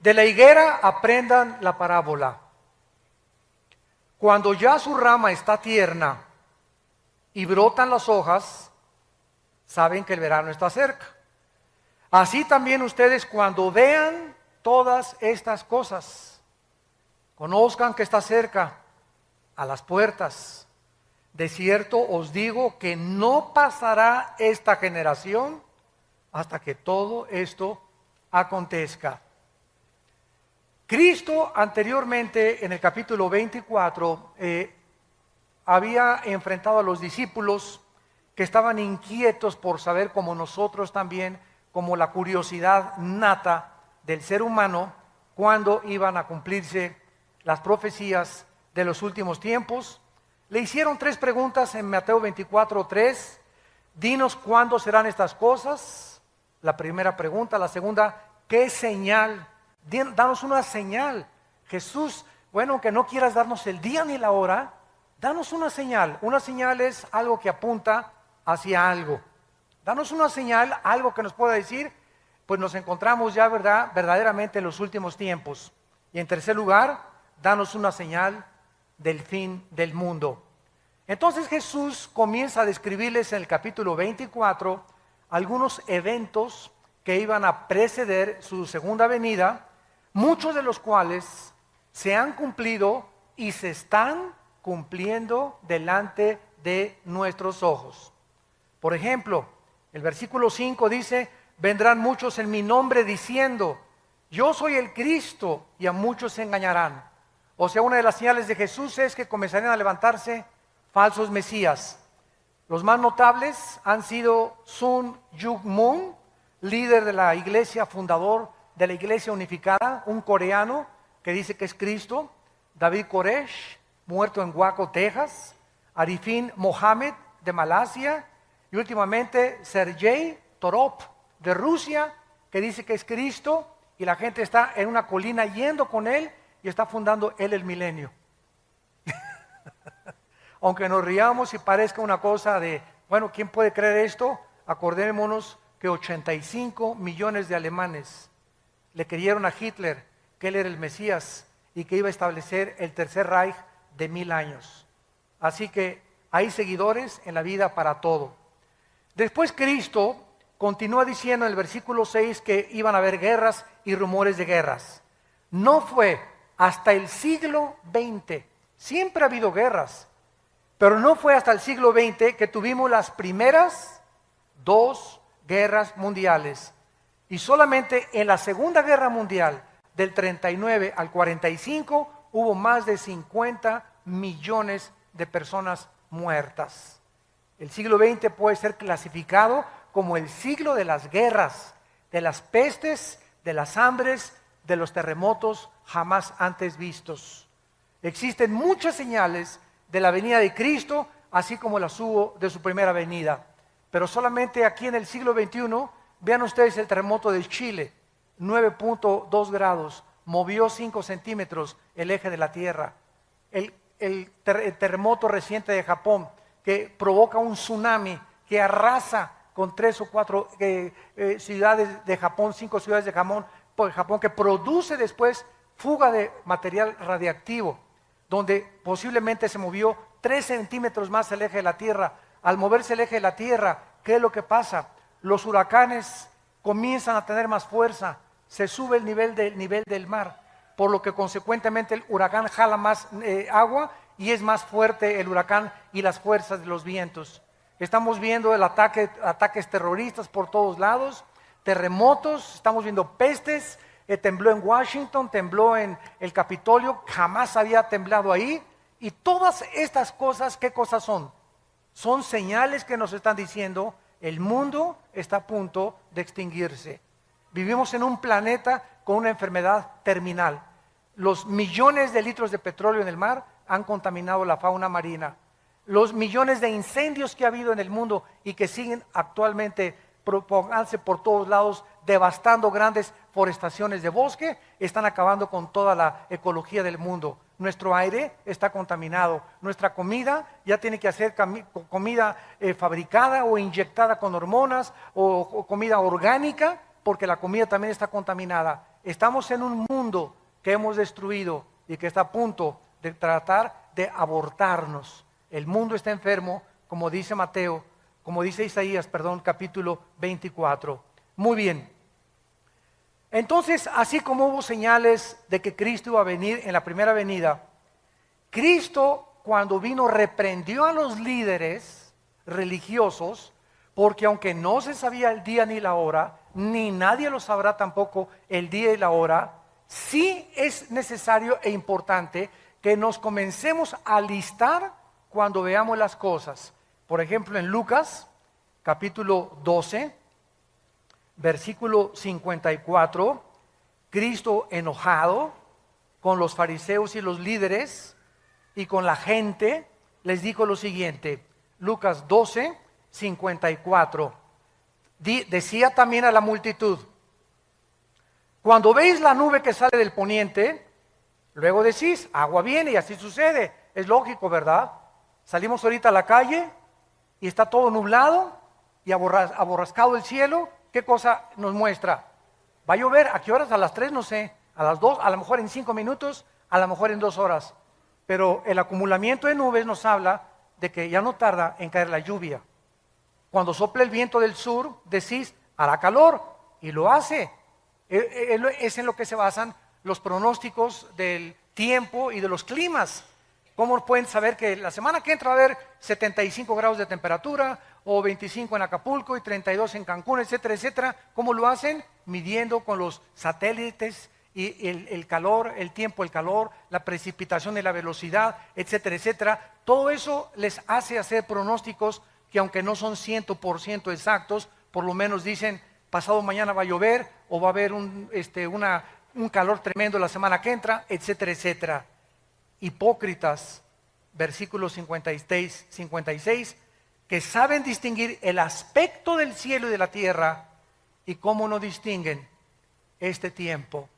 De la higuera aprendan la parábola. Cuando ya su rama está tierna y brotan las hojas, saben que el verano está cerca. Así también ustedes, cuando vean todas estas cosas, conozcan que está cerca, a las puertas. De cierto os digo que no pasará esta generación hasta que todo esto acontezca. Cristo anteriormente, en el capítulo 24, había enfrentado a los discípulos que estaban inquietos por saber, como nosotros también, como la curiosidad nata del ser humano, cuándo iban a cumplirse las profecías de los últimos tiempos. Le hicieron 3 preguntas en Mateo 24:3. Dinos cuándo serán estas cosas. La primera pregunta. La segunda, ¿qué señal? Danos una señal. Jesús, bueno, que no quieras darnos el día ni la hora, danos una señal. Una señal es algo que apunta hacia algo. Danos una señal, algo que nos pueda decir, pues nos encontramos ya, ¿verdad?, verdaderamente en los últimos tiempos. Y en tercer lugar, danos una señal del fin del mundo. Entonces Jesús comienza a describirles en el capítulo 24 algunos eventos que iban a preceder su segunda venida, muchos de los cuales se han cumplido y se están cumpliendo delante de nuestros ojos. Por ejemplo, el versículo 5 dice: vendrán muchos en mi nombre diciendo, yo soy el Cristo, y a muchos se engañarán. O sea, una de las señales de Jesús es que comenzarían a levantarse falsos mesías. Los más notables han sido Sun Myung Moon, líder de la iglesia, fundador de la iglesia unificada, un coreano que dice que es Cristo; David Koresh, muerto en Waco, Texas; Arifin Mohammed, de Malasia; y últimamente Sergei Torop, de Rusia, que dice que es Cristo, y la gente está en una colina yendo con él y está fundando él el milenio. Aunque nos riamos y parezca una cosa de, bueno, ¿quién puede creer esto? Acordémonos que 85 millones de alemanes le creyeron a Hitler que él era el Mesías y que iba a establecer el tercer Reich de 1000 años. Así que hay seguidores en la vida para todo. Después Cristo continúa diciendo en el versículo 6 que iban a haber guerras y rumores de guerras. No fue hasta el siglo XX, siempre ha habido guerras, pero no fue hasta el siglo XX que tuvimos las primeras 2 guerras mundiales. Y solamente en la Segunda Guerra Mundial, del 39 al 45, hubo más de 50 millones de personas muertas. El siglo XX puede ser clasificado como el siglo de las guerras, de las pestes, de las hambres, de los terremotos jamás antes vistos. Existen muchas señales de la venida de Cristo, así como las hubo de su primera venida. Pero solamente aquí en el siglo XXI, vean ustedes el terremoto de Chile, 9.2 grados, movió 5 centímetros el eje de la Tierra. El terremoto reciente de Japón, que provoca un tsunami que arrasa con 3 o 4 ciudades de Japón, 5 ciudades de Japón, que produce después fuga de material radiactivo, donde posiblemente se movió 3 centímetros más el eje de la Tierra. Al moverse el eje de la Tierra, ¿qué es lo que pasa? Los huracanes comienzan a tener más fuerza, se sube el nivel del mar, por lo que consecuentemente el huracán jala más agua y es más fuerte el huracán y las fuerzas de los vientos. Estamos viendo ataques terroristas por todos lados, terremotos, estamos viendo pestes, tembló en Washington, tembló en el Capitolio, jamás había temblado ahí. Y todas estas cosas, ¿qué cosas son? Son señales que nos están diciendo el mundo está a punto de extinguirse. Vivimos en un planeta con una enfermedad terminal. Los millones de litros de petróleo en el mar han contaminado la fauna marina. Los millones de incendios que ha habido en el mundo y que siguen actualmente propagándose por todos lados, devastando grandes forestaciones de bosque, están acabando con toda la ecología del mundo. Nuestro aire está contaminado, nuestra comida ya tiene que ser comida fabricada o inyectada con hormonas o comida orgánica, porque la comida también está contaminada. Estamos en un mundo que hemos destruido y que está a punto de tratar de abortarnos. El mundo está enfermo, como dice Mateo, como dice Isaías, perdón, capítulo 24. Muy bien. Entonces, así como hubo señales de que Cristo iba a venir en la primera venida, Cristo cuando vino reprendió a los líderes religiosos, porque aunque no se sabía el día ni la hora, ni nadie lo sabrá tampoco el día y la hora, sí es necesario e importante que nos comencemos a alistar cuando veamos las cosas. Por ejemplo, en Lucas, capítulo 12, versículo 54, Cristo enojado con los fariseos y los líderes y con la gente, les dijo lo siguiente, Lucas 12, 54, decía también a la multitud, cuando veis la nube que sale del poniente, luego decís, agua viene y así sucede, es lógico, ¿verdad? Salimos ahorita a la calle y está todo nublado y aborrascado el cielo. ¿Qué cosa nos muestra? Va a llover. ¿A qué horas? A las 3, no sé. A las 2, a lo mejor en 5 minutos, a lo mejor en 2 horas. Pero el acumulamiento de nubes nos habla de que ya no tarda en caer la lluvia. Cuando sopla el viento del sur, decís, hará calor, y lo hace. Es en lo que se basan los pronósticos del tiempo y de los climas. ¿Cómo pueden saber que la semana que entra va a haber 75 grados de temperatura o 25 en Acapulco y 32 en Cancún, etcétera, etcétera? ¿Cómo lo hacen? Midiendo con los satélites y el calor, el tiempo, el calor, la precipitación y la velocidad, etcétera, etcétera. Todo eso les hace hacer pronósticos que aunque no son 100% exactos, por lo menos dicen, pasado mañana va a llover o va a haber un calor tremendo la semana que entra, etcétera, etcétera. Hipócritas, versículos 56, 56, que saben distinguir el aspecto del cielo y de la tierra, y cómo no distinguen este tiempo.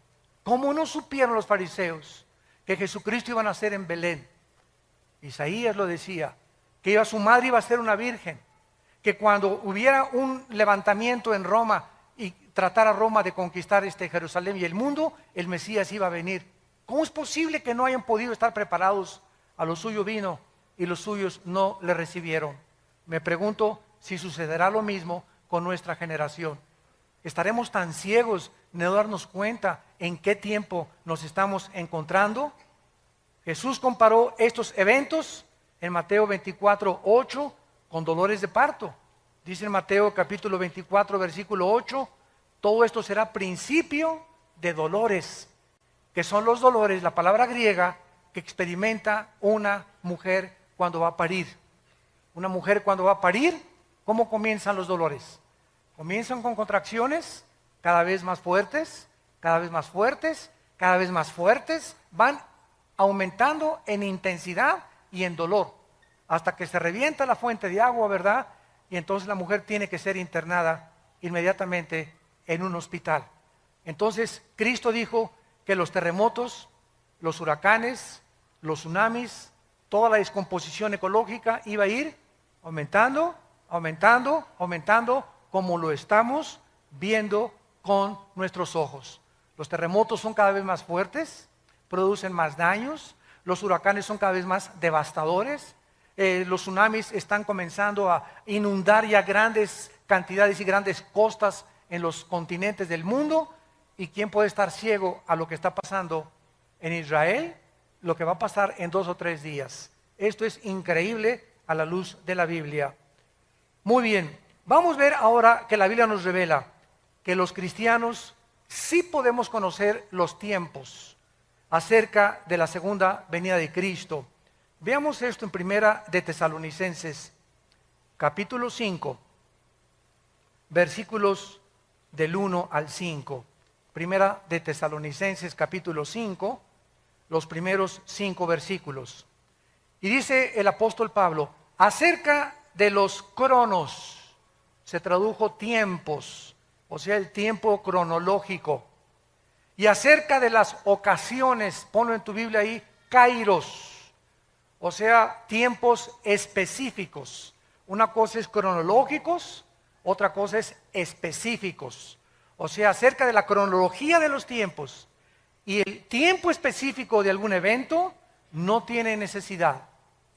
¿Cómo no supieron los fariseos que Jesucristo iba a nacer en Belén? Isaías lo decía, que su madre iba a ser una virgen, que cuando hubiera un levantamiento en Roma y tratara Roma de conquistar Jerusalén y el mundo, el Mesías iba a venir. ¿Cómo es posible que no hayan podido estar preparados? A lo suyo vino y los suyos no le recibieron. Me pregunto si sucederá lo mismo con nuestra generación. ¿Estaremos tan ciegos de no darnos cuenta en qué tiempo nos estamos encontrando? Jesús comparó estos eventos en Mateo 24, 8 con dolores de parto. Dice en Mateo capítulo 24, versículo 8, todo esto será principio de dolores, que son los dolores, la palabra griega, que experimenta una mujer cuando va a parir. Una mujer cuando va a parir, ¿cómo comienzan los dolores? Comienzan con contracciones cada vez más fuertes, cada vez más fuertes, cada vez más fuertes, van aumentando en intensidad y en dolor, hasta que se revienta la fuente de agua, ¿verdad? Y entonces la mujer tiene que ser internada inmediatamente en un hospital. Entonces Cristo dijo que los terremotos, los huracanes, los tsunamis, toda la descomposición ecológica iba a ir aumentando, aumentando, aumentando, como lo estamos viendo con nuestros ojos. Los terremotos son cada vez más fuertes, producen más daños, los huracanes son cada vez más devastadores, los tsunamis están comenzando a inundar ya grandes cantidades y grandes costas en los continentes del mundo. ¿Y quién puede estar ciego a lo que está pasando en Israel? Lo que va a pasar en 2 o 3 días. Esto es increíble a la luz de la Biblia. Muy bien, vamos a ver ahora que la Biblia nos revela que los cristianos sí podemos conocer los tiempos acerca de la segunda venida de Cristo. Veamos esto en Primera de Tesalonicenses, capítulo 5, versículos del 1 al 5. Primera de Tesalonicenses, capítulo 5, los primeros 5 versículos. Y dice el apóstol Pablo, acerca de los cronos, se tradujo tiempos, o sea, el tiempo cronológico. Y acerca de las ocasiones, ponlo en tu Biblia ahí, kairos, o sea, tiempos específicos. Una cosa es cronológicos, otra cosa es específicos. o sea, acerca de la cronología de los tiempos y el tiempo específico de algún evento, no tiene necesidad,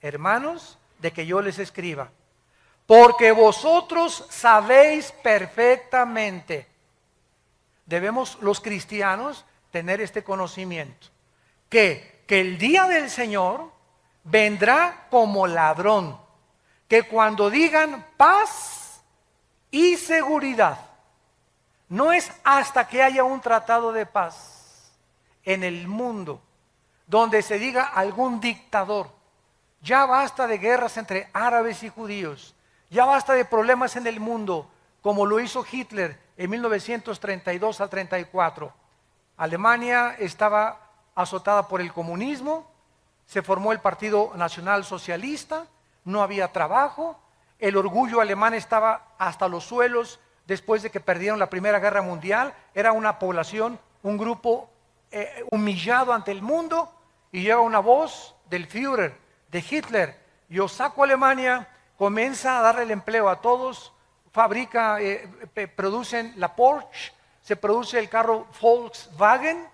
hermanos, de que yo les escriba. Porque vosotros sabéis perfectamente. Debemos los cristianos tener este conocimiento, que el día del Señor vendrá como ladrón, que cuando digan paz y seguridad, no es hasta que haya un tratado de paz en el mundo, donde se diga algún dictador, ya basta de guerras entre árabes y judíos, ya basta de problemas en el mundo, como lo hizo Hitler en 1932 al 34. Alemania estaba azotada por el comunismo, se formó el Partido Nacional Socialista, no había trabajo, el orgullo alemán estaba hasta los suelos después de que perdieron la Primera Guerra Mundial, era una población, un grupo humillado ante el mundo, y llega una voz del Führer, de Hitler: yo saco a Alemania, comienza a darle el empleo a todos, fabrica, producen la Porsche, se produce el carro Volkswagen,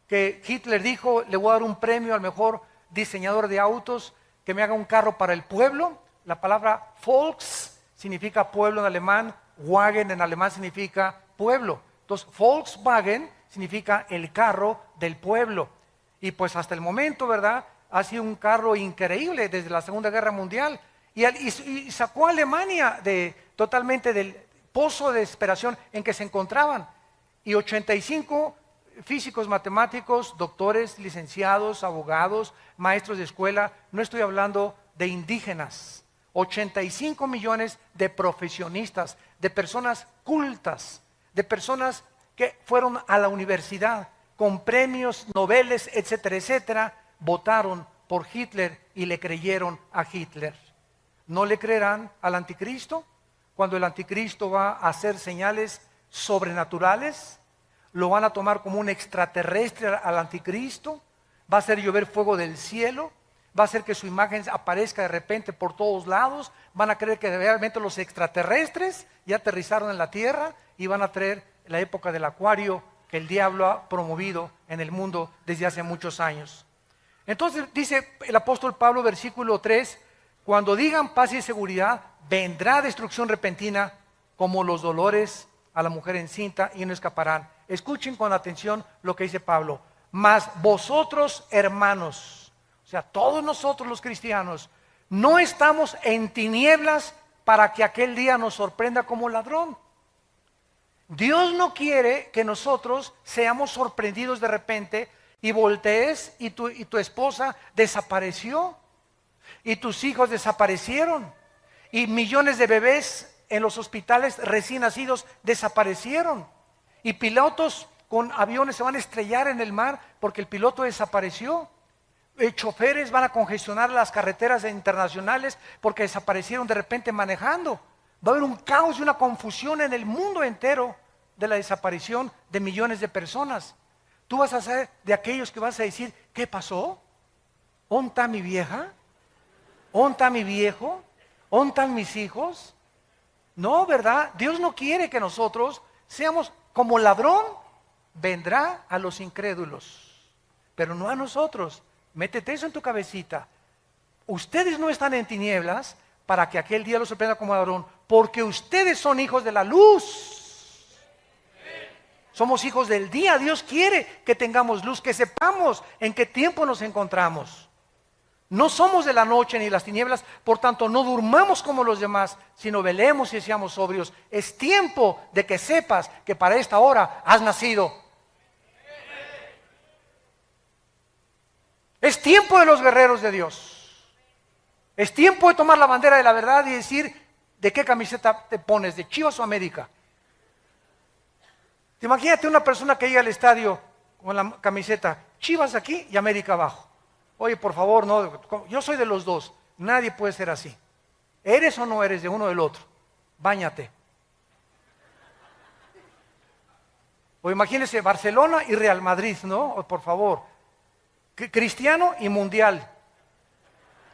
que Hitler dijo: le voy a dar un premio al mejor diseñador de autos que me haga un carro para el pueblo. La palabra Volks significa pueblo en alemán, Wagen en alemán significa pueblo. Entonces Volkswagen significa el carro del pueblo. Y pues hasta el momento, ¿verdad?, ha sido un carro increíble desde la Segunda Guerra Mundial. Y sacó a Alemania totalmente del pozo de desesperación en que se encontraban. Y 85 físicos, matemáticos, doctores, licenciados, abogados, maestros de escuela, no estoy hablando de indígenas, 85 millones de profesionistas, de personas cultas, de personas que fueron a la universidad con premios Nobel, etcétera, etcétera, votaron por Hitler y le creyeron a Hitler. ¿No le creerán al anticristo? Cuando el anticristo va a hacer señales sobrenaturales, lo van a tomar como un extraterrestre al anticristo, va a hacer llover fuego del cielo, va a hacer que su imagen aparezca de repente por todos lados, van a creer que realmente los extraterrestres ya aterrizaron en la tierra y van a traer la época del acuario que el diablo ha promovido en el mundo desde hace muchos años. Entonces dice el apóstol Pablo, versículo 3, cuando digan paz y seguridad, vendrá destrucción repentina como los dolores a la mujer encinta y no escaparán. Escuchen con atención lo que dice Pablo. Mas vosotros, hermanos, o sea, todos nosotros los cristianos, no estamos en tinieblas para que aquel día nos sorprenda como ladrón. Dios no quiere que nosotros seamos sorprendidos de repente y voltees y tu esposa desapareció y tus hijos desaparecieron y millones de bebés en los hospitales recién nacidos desaparecieron y pilotos con aviones se van a estrellar en el mar porque el piloto desapareció. Choferes van a congestionar las carreteras internacionales porque desaparecieron de repente manejando. Va a haber un caos y una confusión en el mundo entero de la desaparición de millones de personas. Tú vas a ser de aquellos que vas a decir: ¿qué pasó? ¿Dónde está mi vieja? ¿Dónde está mi viejo? ¿Dónde están mis hijos? No, ¿verdad? Dios no quiere que nosotros seamos como ladrón. Vendrá a los incrédulos, pero no a nosotros. Métete eso en tu cabecita. Ustedes no están en tinieblas para que aquel día los sorprenda como ladrón, porque ustedes son hijos de la luz. Somos hijos del día. Dios quiere que tengamos luz, que sepamos en qué tiempo nos encontramos. No somos de la noche ni las tinieblas, por tanto no durmamos como los demás, sino velemos y seamos sobrios. Es tiempo de que sepas que para esta hora has nacido. Es tiempo de los guerreros de Dios. Es tiempo de tomar la bandera de la verdad y decir: ¿de qué camiseta te pones? ¿De Chivas o América? Imagínate una persona que llega al estadio con la camiseta Chivas aquí y América abajo. Oye, por favor, no, yo soy de los dos. Nadie puede ser así. ¿Eres o no eres de uno o del otro? Báñate. O imagínese Barcelona y Real Madrid, ¿no? O, por favor. Cristiano y mundial.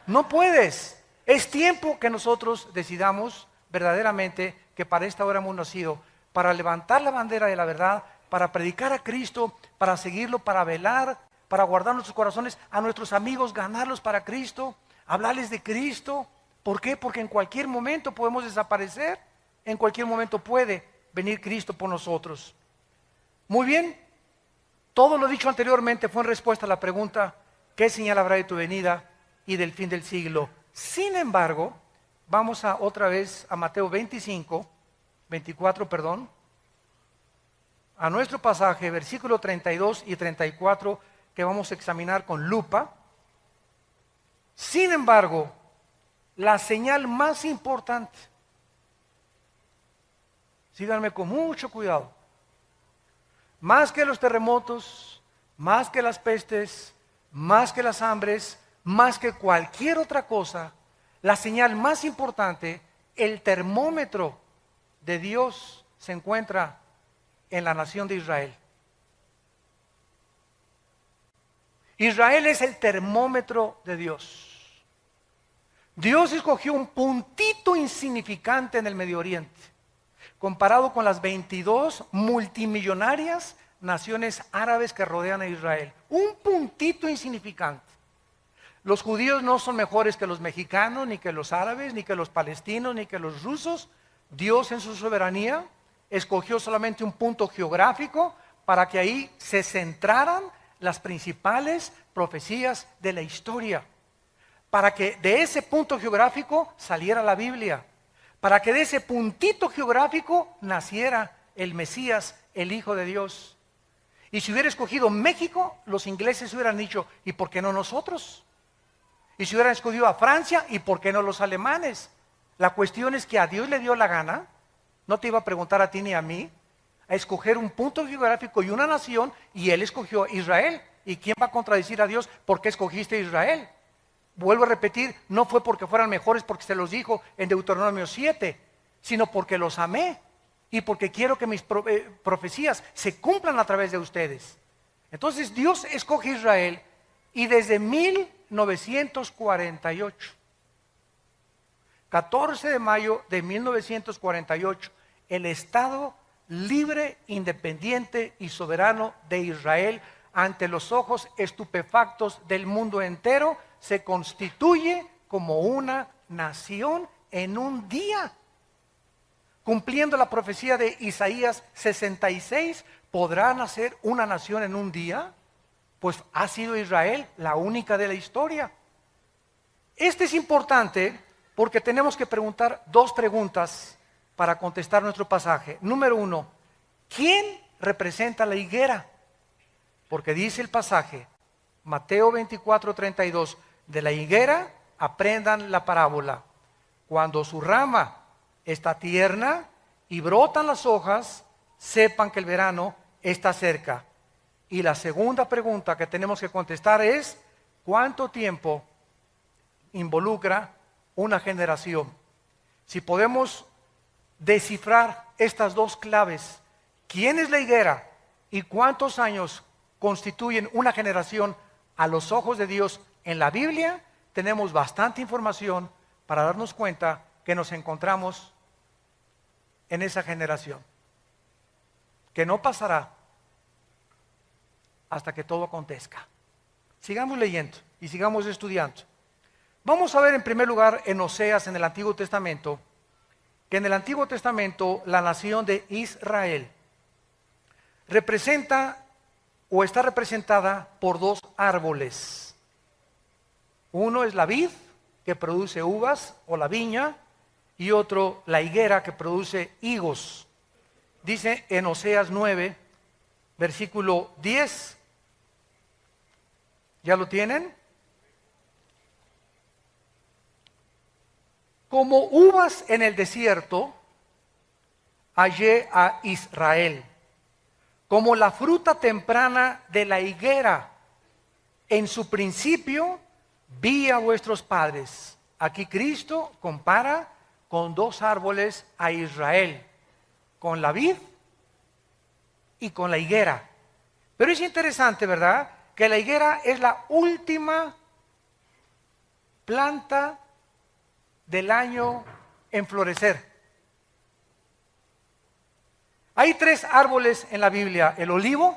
No puedes. Es tiempo que nosotros decidamos verdaderamente que para esta hora hemos nacido, para levantar la bandera de la verdad, para predicar a Cristo, para seguirlo, para velar, para guardar nuestros corazones, a nuestros amigos, ganarlos para Cristo, hablarles de Cristo. ¿Por qué? Porque en cualquier momento podemos desaparecer, en cualquier momento puede venir Cristo por nosotros. Muy bien, todo lo dicho anteriormente fue en respuesta a la pregunta, ¿qué señal habrá de tu venida y del fin del siglo? Sin embargo, vamos otra vez a Mateo 24, a nuestro pasaje, versículo 32 y 34, que vamos a examinar con lupa. Sin embargo, la señal más importante, síganme con mucho cuidado, más que los terremotos, más que las pestes, más que las hambres, más que cualquier otra cosa, la señal más importante, el termómetro de Dios se encuentra en la nación de Israel. Israel es el termómetro de Dios. Dios escogió un puntito insignificante en el Medio Oriente, comparado con las 22 multimillonarias naciones árabes que rodean a Israel. Un puntito insignificante. Los judíos no son mejores que los mexicanos, ni que los árabes, ni que los palestinos, ni que los rusos. Dios en su soberanía escogió solamente un punto geográfico para que ahí se centraran las principales profecías de la historia. Para que de ese punto geográfico saliera la Biblia. Para que de ese puntito geográfico naciera el Mesías, el Hijo de Dios. Y si hubiera escogido México, los ingleses hubieran dicho, ¿y por qué no nosotros? Y si hubieran escogido a Francia, ¿y por qué no los alemanes? La cuestión es que a Dios le dio la gana, no te iba a preguntar a ti ni a mí, a escoger un punto geográfico y una nación, y Él escogió Israel. ¿Y quién va a contradecir a Dios? ¿Por qué escogiste Israel? Vuelvo a repetir, no fue porque fueran mejores porque se los dijo en Deuteronomio 7, sino porque los amé y porque quiero que mis profecías se cumplan a través de ustedes. Entonces Dios escoge Israel y desde 1948, 14 de mayo de 1948, el Estado libre, independiente y soberano de Israel, ante los ojos estupefactos del mundo entero, se constituye como una nación en un día. Cumpliendo la profecía de Isaías 66, ¿podrá nacer una nación en un día? Pues ha sido Israel la única de la historia. Este es importante porque tenemos que preguntar dos preguntas para contestar nuestro pasaje. Número uno, ¿quién representa la higuera? Porque dice el pasaje, Mateo 24:32, de la higuera aprendan la parábola. Cuando su rama está tierna y brotan las hojas, sepan que el verano está cerca. Y la segunda pregunta que tenemos que contestar es, ¿cuánto tiempo involucra una generación? Si podemos descifrar estas dos claves, ¿quién es la higuera y cuántos años constituyen una generación a los ojos de Dios en la Biblia? Tenemos bastante información para darnos cuenta que nos encontramos en esa generación, que no pasará hasta que todo acontezca. Sigamos leyendo y sigamos estudiando. Vamos a ver en primer lugar en Oseas, en el Antiguo Testamento, que en el Antiguo Testamento la nación de Israel representa o está representada por dos árboles. Uno es la vid, que produce uvas, o la viña, y otro la higuera, que produce higos. Dice en Oseas 9, versículo 10. ¿Ya lo tienen? Como uvas en el desierto, hallé a Israel. Como la fruta temprana de la higuera, en su principio vi a vuestros padres. Aquí Cristo compara con dos árboles a Israel, con la vid y con la higuera. Pero es interesante, ¿verdad?, que la higuera es la última planta del año en florecer. Hay 3 árboles en la Biblia. El olivo,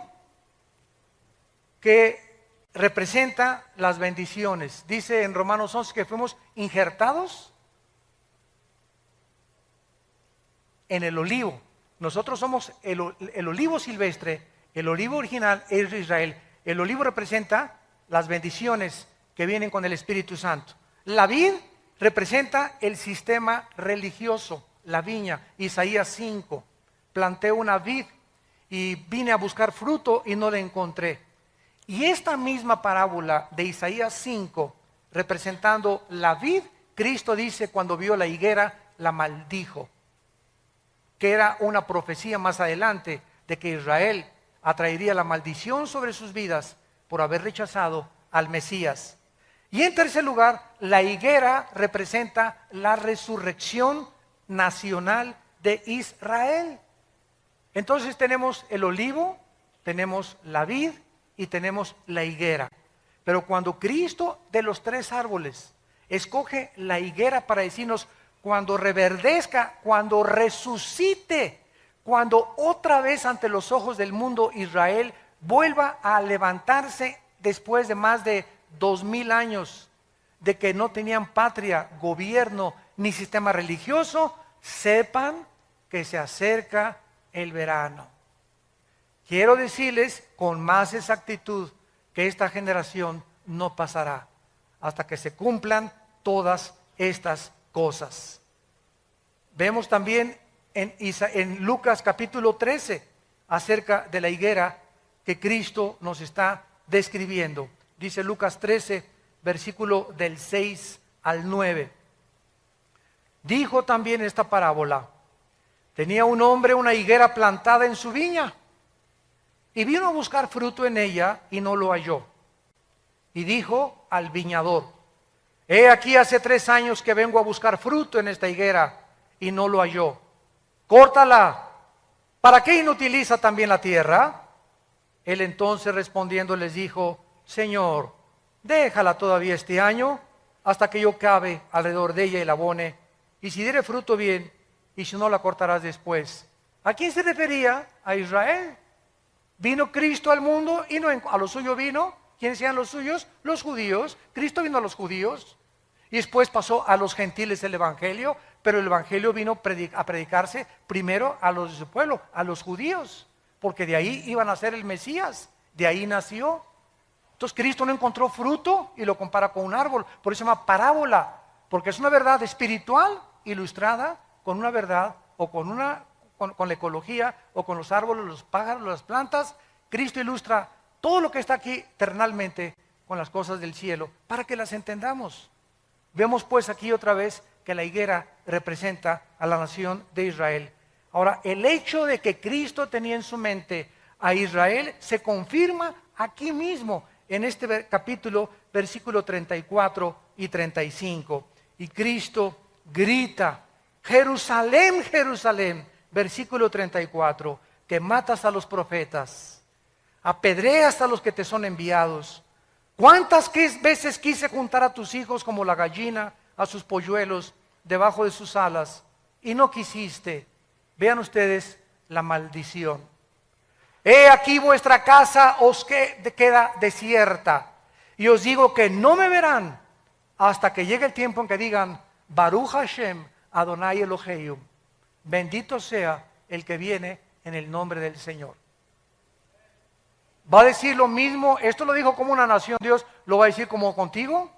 que representa las bendiciones. Dice en Romanos 11 que fuimos injertados en el olivo. Nosotros somos el olivo silvestre, el olivo original es de Israel. El olivo representa las bendiciones que vienen con el Espíritu Santo. La vid representa el sistema religioso, la viña. Isaías 5, planté una vid y vine a buscar fruto y no la encontré. Y esta misma parábola de Isaías 5, representando la vid, Cristo dice cuando vio la higuera, la maldijo, que era una profecía más adelante de que Israel atraería la maldición sobre sus vidas por haber rechazado al Mesías. Y en tercer lugar, la higuera representa la resurrección nacional de Israel. Entonces tenemos el olivo, tenemos la vid y tenemos la higuera. Pero cuando Cristo de los 3 árboles escoge la higuera para decirnos cuando reverdezca, cuando resucite, cuando otra vez ante los ojos del mundo Israel vuelva a levantarse después de más de 2000 años de que no tenían patria, gobierno ni sistema religioso, sepan que se acerca el verano. Quiero decirles con más exactitud que esta generación no pasará hasta que se cumplan todas estas cosas. Vemos también en Lucas capítulo 13 acerca de la higuera que Cristo nos está describiendo. Dice Lucas 13, versículo del 6 al 9. Dijo también esta parábola: tenía un hombre una higuera plantada en su viña y vino a buscar fruto en ella y no lo halló. Y dijo al viñador: he aquí hace 3 años que vengo a buscar fruto en esta higuera y no lo halló. Córtala. ¿Para qué inutiliza también la tierra? Él entonces respondiendo les dijo: Señor, déjala todavía este año hasta que yo cabe alrededor de ella y la abone, y si diere fruto bien, y si no la cortarás después. ¿A quién se refería? A Israel. Vino Cristo al mundo y no a lo suyo vino. ¿Quiénes eran los suyos? Los judíos. Cristo vino a los judíos y después pasó a los gentiles el evangelio, pero el evangelio vino a predicarse primero a los de su pueblo, a los judíos, porque de ahí iban a ser el Mesías, de ahí nació. Entonces Cristo no encontró fruto y lo compara con un árbol, por eso se llama parábola, porque es una verdad espiritual ilustrada con una verdad o con la ecología o con los árboles, los pájaros, las plantas. Cristo ilustra todo lo que está aquí terrenalmente con las cosas del cielo para que las entendamos. Vemos pues aquí otra vez que la higuera representa a la nación de Israel. Ahora, el hecho de que Cristo tenía en su mente a Israel se confirma aquí mismo en este capítulo, versículo 34 y 35. Y Cristo grita: Jerusalén, Jerusalén, versículo 34, que matas a los profetas, apedreas a los que te son enviados. ¿Cuántas veces quise juntar a tus hijos como la gallina a sus polluelos debajo de sus alas y no quisiste? Vean ustedes la maldición. He aquí vuestra casa os queda desierta, y os digo que no me verán hasta que llegue el tiempo en que digan: Baruch Hashem Adonai Elohim, bendito sea el que viene en el nombre del Señor. ¿Va a decir lo mismo? Esto lo dijo como una nación, Dios lo va a decir como contigo.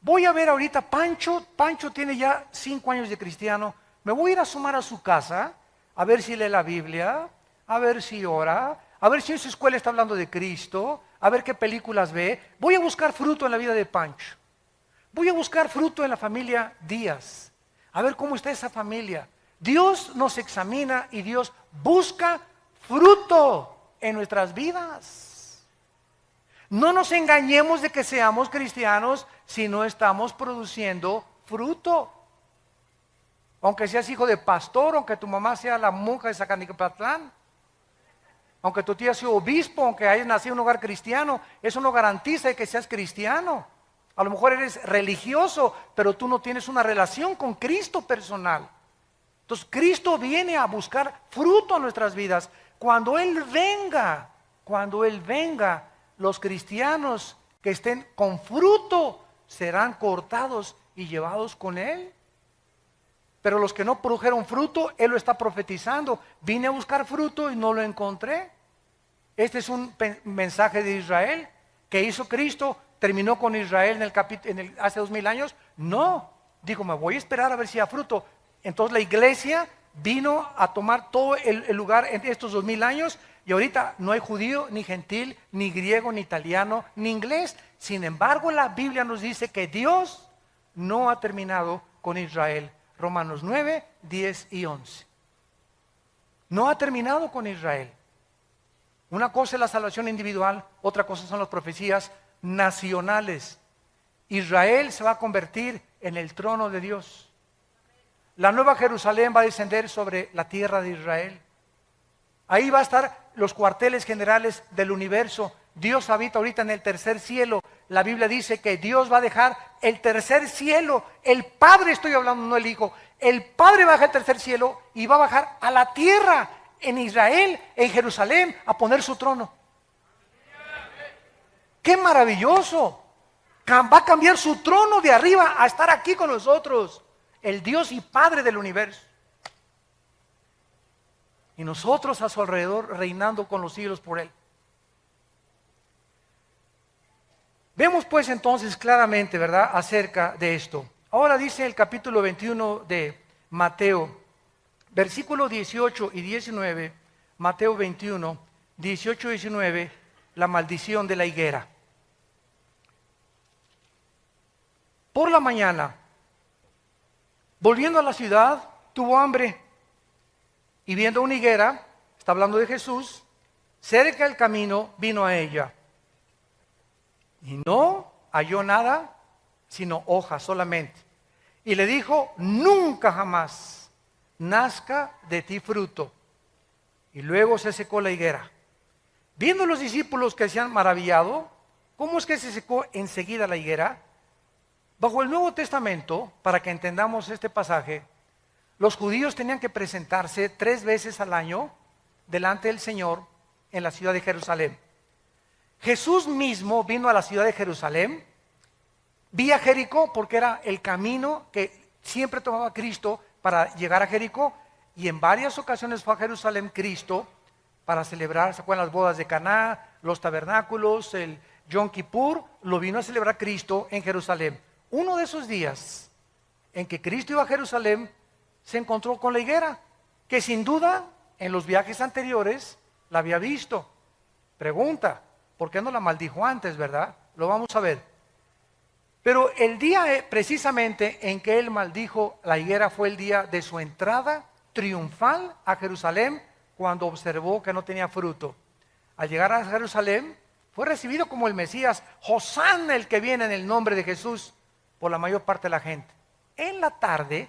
Voy a ver ahorita, Pancho tiene ya 5 años de cristiano, me voy a ir a asomar a su casa, a ver si lee la Biblia, a ver si ora, a ver si en su escuela está hablando de Cristo, a ver qué películas ve. Voy a buscar fruto en la vida de Pancho. Voy a buscar fruto en la familia Díaz, a ver cómo está esa familia. Dios nos examina y Dios busca fruto en nuestras vidas. No nos engañemos de que seamos cristianos si no estamos produciendo fruto. Aunque seas hijo de pastor, aunque tu mamá sea la monja de Zacanicapatlán, aunque tu tía sea obispo, aunque hayas nacido en un hogar cristiano, eso no garantiza que seas cristiano. A lo mejor eres religioso, pero tú no tienes una relación con Cristo personal. Entonces Cristo viene a buscar fruto en nuestras vidas. Cuando Él venga, los cristianos que estén con fruto serán cortados y llevados con Él. Pero los que no produjeron fruto, Él lo está profetizando. Vine a buscar fruto y no lo encontré. Este es un mensaje de Israel que hizo Cristo. ¿Terminó con Israel hace 2000 años? No, dijo, me voy a esperar a ver si hay fruto. Entonces la iglesia vino a tomar todo el lugar en estos 2000 años y ahorita no hay judío, ni gentil, ni griego, ni italiano, ni inglés. Sin embargo, la Biblia nos dice que Dios no ha terminado con Israel. Romanos 9, 10 y 11. No ha terminado con Israel. Una cosa es la salvación individual, otra cosa son las profecías nacionales. Israel se va a convertir en el trono de Dios. La nueva Jerusalén va a descender sobre la tierra de Israel. Ahí va a estar los cuarteles generales del universo. Dios habita ahorita en el tercer cielo. La Biblia dice que Dios va a dejar el tercer cielo. El Padre, estoy hablando, no el Hijo. El Padre va a dejar el tercer cielo y va a bajar a la tierra, en Israel, en Jerusalén, a poner su trono. ¡Qué maravilloso! Va a cambiar su trono de arriba a estar aquí con nosotros. El Dios y Padre del universo. Y nosotros a su alrededor reinando con los siglos por Él. Vemos pues entonces claramente, ¿verdad?, acerca de esto. Ahora dice el capítulo 21 de Mateo, versículos 18 y 19, Mateo 21, 18 y 19, la maldición de la higuera. Por la mañana, volviendo a la ciudad, tuvo hambre y viendo una higuera, está hablando de Jesús, cerca del camino vino a ella. Y no halló nada, sino hojas solamente. Y le dijo, nunca jamás nazca de ti fruto. Y luego se secó la higuera. Viendo los discípulos que se han maravillado, ¿cómo es que se secó enseguida la higuera? Bajo el Nuevo Testamento, para que entendamos este pasaje, los judíos tenían que presentarse 3 veces al año delante del Señor en la ciudad de Jerusalén. Jesús mismo vino a la ciudad de Jerusalén, vía Jericó, porque era el camino que siempre tomaba Cristo para llegar a Jericó, y en varias ocasiones fue a Jerusalén Cristo para celebrar, ¿se acuerdan las bodas de Caná, los tabernáculos, el Yom Kippur? Lo vino a celebrar Cristo en Jerusalén. Uno de esos días en que Cristo iba a Jerusalén, se encontró con la higuera, que sin duda en los viajes anteriores la había visto. Pregunta, ¿por qué no la maldijo antes, verdad? Lo vamos a ver. Pero el día precisamente en que él maldijo la higuera fue el día de su entrada triunfal a Jerusalén, cuando observó que no tenía fruto. Al llegar a Jerusalén, fue recibido como el Mesías, Hosana, el que viene en el nombre de Jesús, por la mayor parte de la gente. En la tarde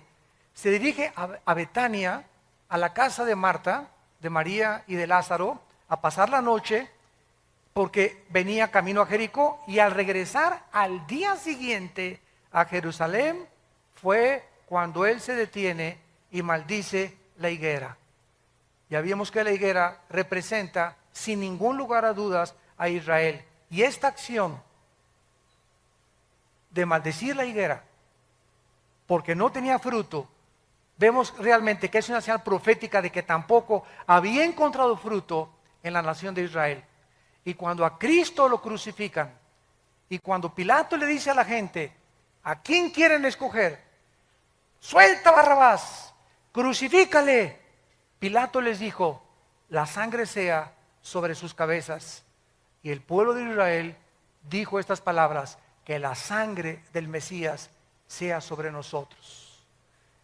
se dirige a Betania, a la casa de Marta, de María y de Lázaro, a pasar la noche, porque venía camino a Jericó, y al regresar al día siguiente a Jerusalén, fue cuando él se detiene y maldice la higuera. Ya vimos que la higuera representa, sin ningún lugar a dudas, a Israel. Y esta acción de maldecir la higuera, porque no tenía fruto, vemos realmente que es una señal profética de que tampoco había encontrado fruto en la nación de Israel. Y cuando a Cristo lo crucifican, y cuando Pilato le dice a la gente, ¿a quién quieren escoger? Suelta a Barrabás, crucifícale. Pilato les dijo, la sangre sea sobre sus cabezas. Y el pueblo de Israel dijo estas palabras, que la sangre del Mesías sea sobre nosotros.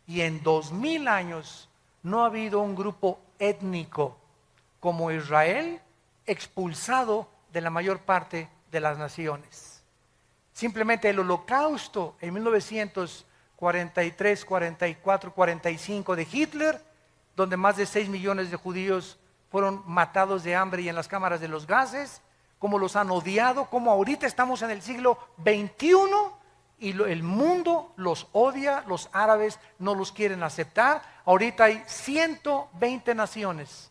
Y en 2000 años no ha habido un grupo étnico como Israel expulsado de la mayor parte de las naciones. Simplemente el holocausto en 1943, 44, 45 de Hitler, donde más de 6 millones de judíos fueron matados de hambre y en las cámaras de los gases, cómo los han odiado, cómo ahorita estamos en el siglo XXI y el mundo los odia, los árabes no los quieren aceptar. ahorita hay 120 naciones.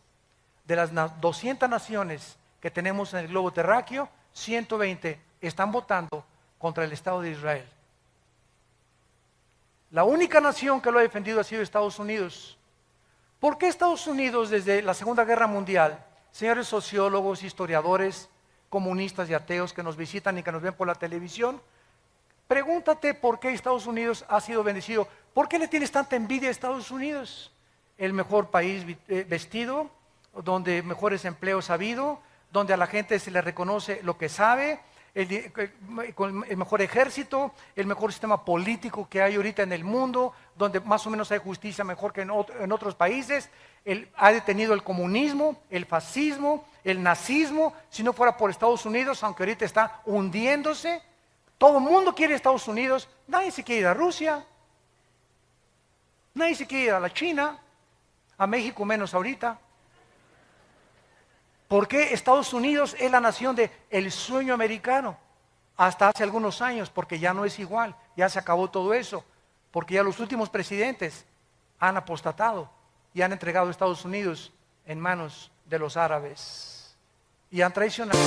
De las 200 naciones que tenemos en el globo terráqueo, 120 están votando contra el Estado de Israel. La única nación que lo ha defendido ha sido Estados Unidos. ¿Por qué Estados Unidos desde la Segunda Guerra Mundial, señores sociólogos, historiadores, comunistas y ateos que nos visitan y que nos ven por la televisión, pregúntate por qué Estados Unidos ha sido bendecido? ¿Por qué le tienes tanta envidia a Estados Unidos? El mejor país vestido, donde mejores empleos ha habido, donde a la gente se le reconoce lo que sabe, con el mejor ejército, el mejor sistema político que hay ahorita en el mundo, donde más o menos hay justicia mejor que en otros países. Ha detenido el comunismo, el fascismo, el nazismo. Si no fuera por Estados Unidos, aunque ahorita está hundiéndose, todo el mundo quiere Estados Unidos. Nadie se quiere ir a Rusia, nadie se quiere ir a la China, a México menos ahorita. ¿Por qué Estados Unidos es la nación del sueño americano? Hasta hace algunos años, porque ya no es igual, ya se acabó todo eso, porque ya los últimos presidentes han apostatado y han entregado a Estados Unidos en manos de los árabes y han traicionado.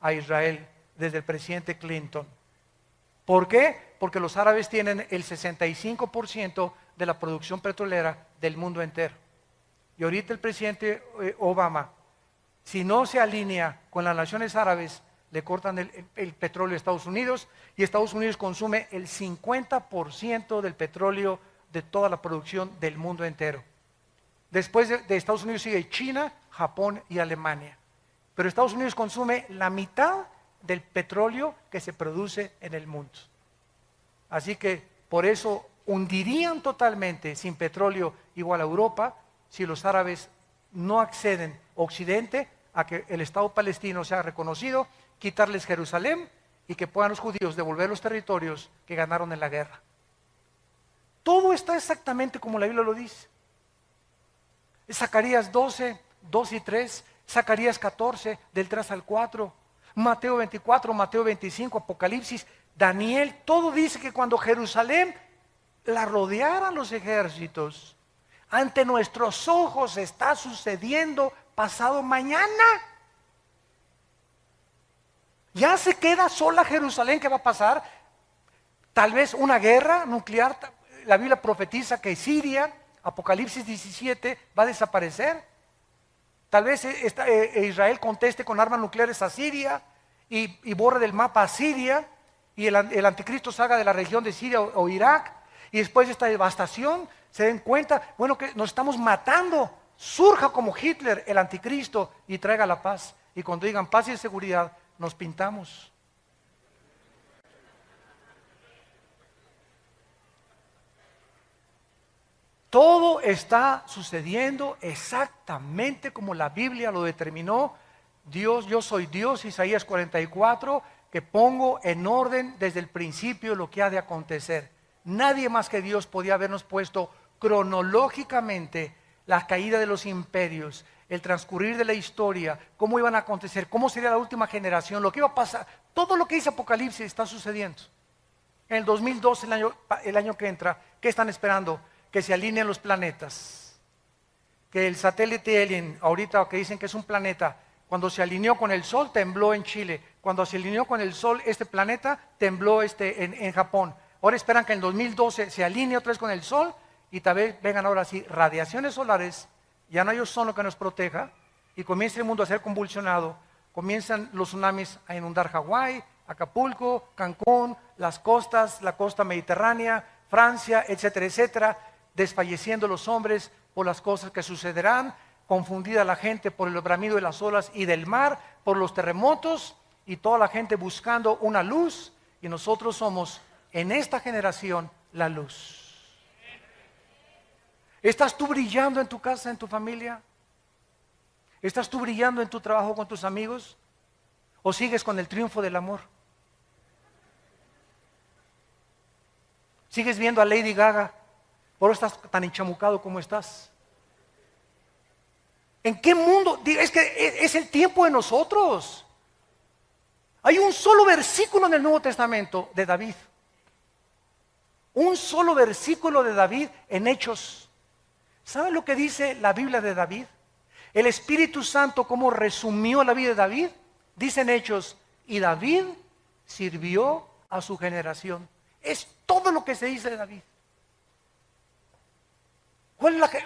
A Israel desde el presidente Clinton. ¿Por qué? Porque los árabes tienen el 65% de la producción petrolera del mundo entero. Y ahorita el presidente Obama, si no se alinea con las naciones árabes, le cortan el petróleo a Estados Unidos, y Estados Unidos consume el 50% del petróleo de toda la producción del mundo entero. Después de Estados Unidos sigue China, Japón y Alemania. Pero Estados Unidos consume la mitad del petróleo que se produce en el mundo. Así que por eso hundirían totalmente sin petróleo igual a Europa si los árabes no acceden, Occidente, a que el Estado palestino sea reconocido, quitarles Jerusalén y que puedan los judíos devolver los territorios que ganaron en la guerra. Todo está exactamente como la Biblia lo dice. Zacarías 12, 2 y 3, Zacarías 14, del 3 al 4, Mateo 24, Mateo 25, Apocalipsis, Daniel, todo dice que cuando Jerusalén la rodearan los ejércitos. Ante nuestros ojos está sucediendo pasado mañana. Ya se queda sola Jerusalén. ¿Qué va a pasar? Tal vez una guerra nuclear. La Biblia profetiza que Siria, Apocalipsis 17, va a desaparecer. Tal vez Israel conteste con armas nucleares a Siria y borre del mapa a Siria, y el anticristo salga de la región de Siria o Irak, y después de esta devastación se den cuenta, bueno, que nos estamos matando, surja como Hitler el anticristo y traiga la paz. Y cuando digan paz y seguridad, nos pintamos. Todo está sucediendo exactamente como la Biblia lo determinó. Dios, yo soy Dios, Isaías 44, que pongo en orden desde el principio lo que ha de acontecer. Nadie más que Dios podía habernos puesto cronológicamente la caída de los imperios, el transcurrir de la historia, cómo iban a acontecer, cómo sería la última generación, lo que iba a pasar. Todo lo que dice Apocalipsis está sucediendo. En el 2012, el año que entra, ¿qué están esperando? Que se alineen los planetas. Que el satélite Alien, ahorita que dicen que es un planeta, cuando se alineó con el Sol, tembló en Chile. Cuando se alineó con el Sol, este planeta, tembló en Japón. Ahora esperan que en el 2012 se alinee otra vez con el Sol y tal vez vengan ahora sí radiaciones solares, ya no hay ozono que nos proteja y comienza el mundo a ser convulsionado. Comienzan los tsunamis a inundar Hawái, Acapulco, Cancún, las costas, la costa mediterránea, Francia, etcétera, etcétera, desfalleciendo los hombres por las cosas que sucederán, confundida la gente por el bramido de las olas y del mar, por los terremotos, y toda la gente buscando una luz, y nosotros somos en esta generación la luz. ¿Estás tú brillando en tu casa, en tu familia? ¿Estás tú brillando en tu trabajo con tus amigos? ¿O sigues con el triunfo del amor? ¿Sigues viendo a Lady Gaga? ¿Por eso estás tan enchamucado como estás? ¿En qué mundo? Es que es el tiempo de nosotros. Hay un solo versículo en el Nuevo Testamento de David. Un solo versículo de David en Hechos. ¿Saben lo que dice la Biblia de David? El Espíritu Santo, ¿cómo resumió la vida de David? Dice en Hechos, y David sirvió a su generación. Es todo lo que se dice de David.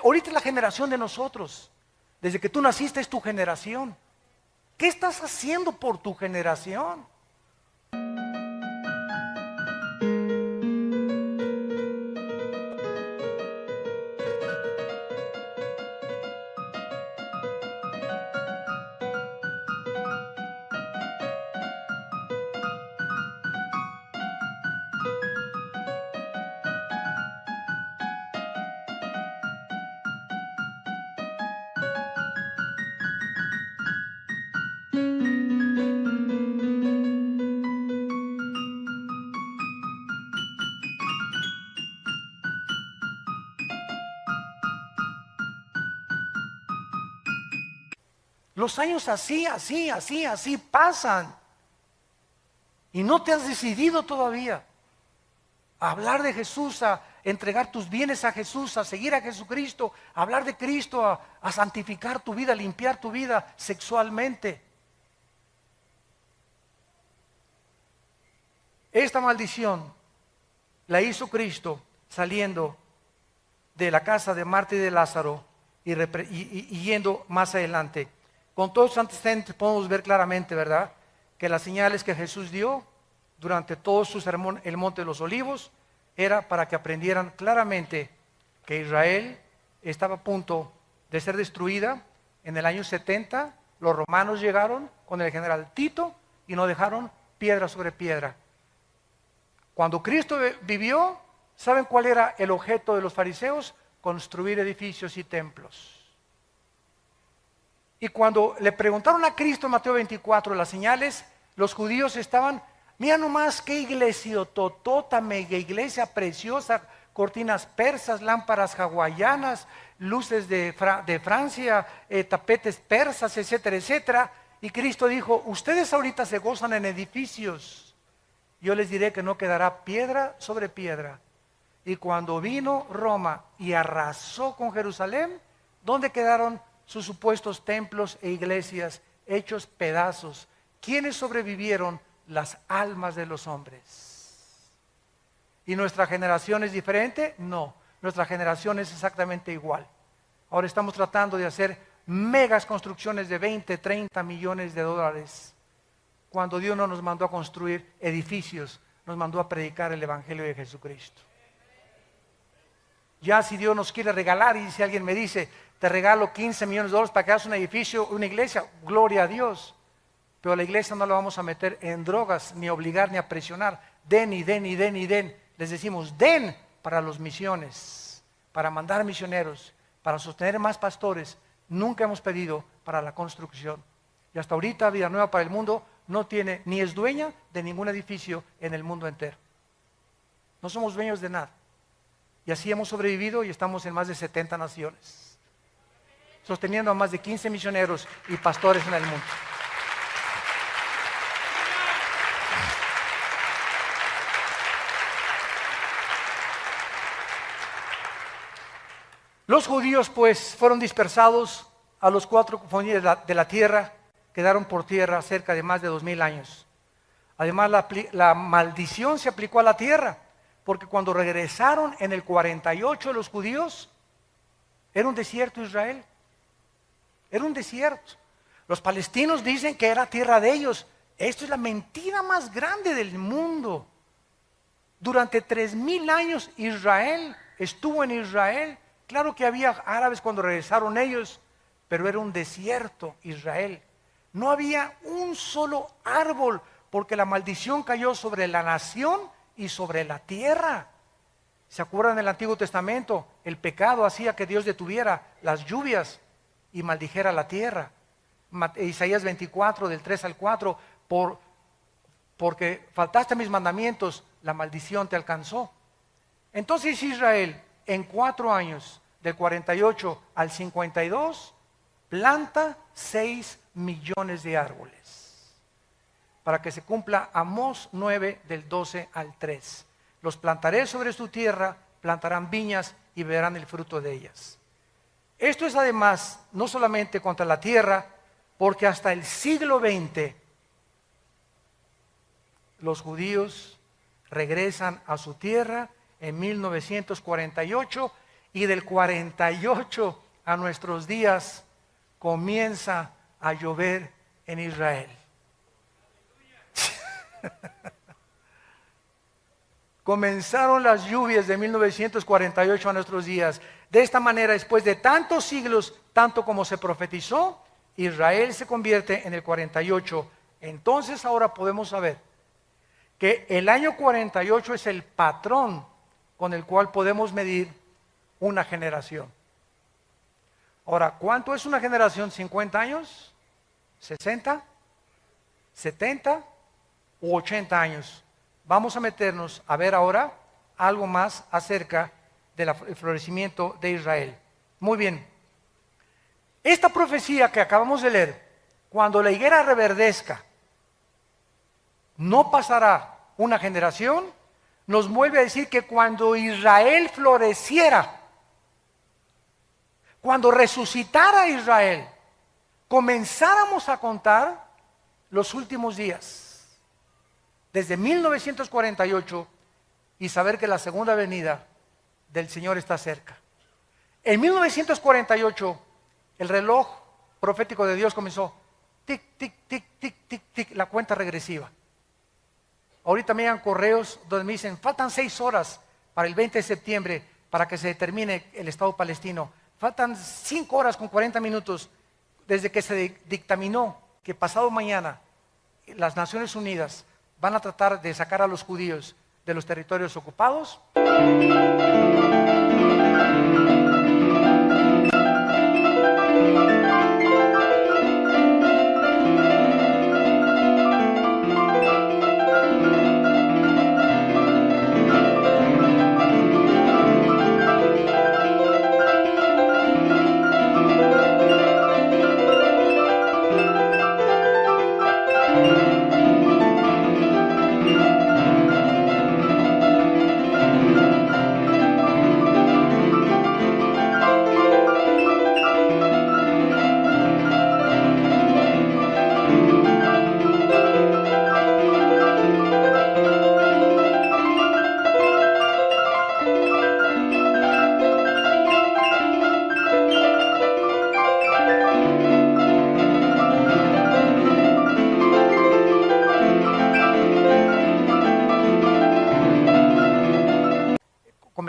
Ahorita es la generación de nosotros. Desde que tú naciste es tu generación. ¿Qué estás haciendo por tu generación? Los años así pasan. Y no te has decidido todavía a hablar de Jesús, a entregar tus bienes a Jesús, a seguir a Jesucristo, a hablar de Cristo, a santificar tu vida, a limpiar tu vida sexualmente. Esta maldición la hizo Cristo saliendo de la casa de Marta y de Lázaro y yendo más adelante. Con todos los antecedentes podemos ver claramente, ¿verdad?, que las señales que Jesús dio durante todo su sermón, el Monte de los Olivos, era para que aprendieran claramente que Israel estaba a punto de ser destruida. En el año 70, los romanos llegaron con el general Tito y no dejaron piedra sobre piedra. Cuando Cristo vivió, ¿saben cuál era el objeto de los fariseos? Construir edificios y templos. Y cuando le preguntaron a Cristo en Mateo 24 las señales, los judíos estaban, mira nomás qué iglesia totota, mega iglesia preciosa, cortinas persas, lámparas hawaianas, luces de Francia, tapetes persas, etcétera, etcétera. Y Cristo dijo, ustedes ahorita se gozan en edificios, yo les diré que no quedará piedra sobre piedra Y cuando vino Roma y arrasó con Jerusalén, ¿dónde quedaron sus supuestos templos e iglesias hechos pedazos? ¿Quiénes sobrevivieron? Las almas de los hombres. ¿Y nuestra generación es diferente? No, nuestra generación es exactamente igual. Ahora estamos tratando de hacer megas construcciones de 20, 30 millones de dólares, cuando Dios no nos mandó a construir edificios, nos mandó a predicar el Evangelio de Jesucristo. Ya si Dios nos quiere regalar, y si alguien me dice, te regalo 15 millones de dólares para que hagas un edificio, una iglesia, gloria a Dios. Pero a la iglesia no la vamos a meter en drogas, ni obligar, ni a presionar. Den y den y den y den. Les decimos, den para las misiones, para mandar misioneros, para sostener más pastores. Nunca hemos pedido para la construcción. Y hasta ahorita Vida Nueva para el Mundo no tiene, ni es dueña de ningún edificio en el mundo entero. No somos dueños de nada. Y así hemos sobrevivido y estamos en más de 70 naciones, sosteniendo a más de 15 misioneros y pastores en el mundo. Los judíos pues fueron dispersados a los 4 confines de la tierra, quedaron por tierra cerca de más de 2000 años. Además la maldición se aplicó a la tierra, porque cuando regresaron en el 48 los judíos, era un desierto Israel, era un desierto. Los palestinos dicen que era tierra de ellos. Esto es la mentira más grande del mundo. Durante 3000 años Israel estuvo en Israel. Claro que había árabes cuando regresaron ellos, pero era un desierto Israel. No había un solo árbol, porque la maldición cayó sobre la nación y sobre la tierra. ¿Se acuerdan del Antiguo Testamento? El pecado hacía que Dios detuviera las lluvias y maldijera la tierra. Isaías 24, del 3 al 4, porque faltaste a mis mandamientos, la maldición te alcanzó. Entonces Israel, en 4 años, del 48 al 52, planta 6 millones de árboles, para que se cumpla Amós 9, del 12 al 3. Los plantaré sobre su tierra, plantarán viñas y verán el fruto de ellas. Esto es además no solamente contra la tierra, porque hasta el siglo XX los judíos regresan a su tierra en 1948, y del 48 a nuestros días comienza a llover en Israel. Comenzaron las lluvias de 1948 a nuestros días. De esta manera, después de tantos siglos, tanto como se profetizó, Israel se convierte en el 48. Entonces ahora podemos saber que el año 48 es el patrón con el cual podemos medir una generación. Ahora, ¿cuánto es una generación? ¿50 años? ¿60? ¿70? ¿U 80 años? Vamos a meternos a ver ahora algo más acerca del florecimiento de Israel. Muy bien. Esta profecía que acabamos de leer, cuando la higuera reverdezca, no pasará una generación, nos vuelve a decir que cuando Israel floreciera, cuando resucitara Israel, comenzáramos a contar los últimos días, desde 1948, y saber que la segunda venida del Señor está cerca. En 1948, el reloj profético de Dios comenzó, tic, tic, tic, tic, tic, tic, la cuenta regresiva. Ahorita me llegan correos donde me dicen, faltan 6 horas para el 20 de septiembre para que se determine el Estado palestino. Faltan 5 horas con 40 minutos desde que se dictaminó que pasado mañana las Naciones Unidas van a tratar de sacar a los judíos de los territorios ocupados.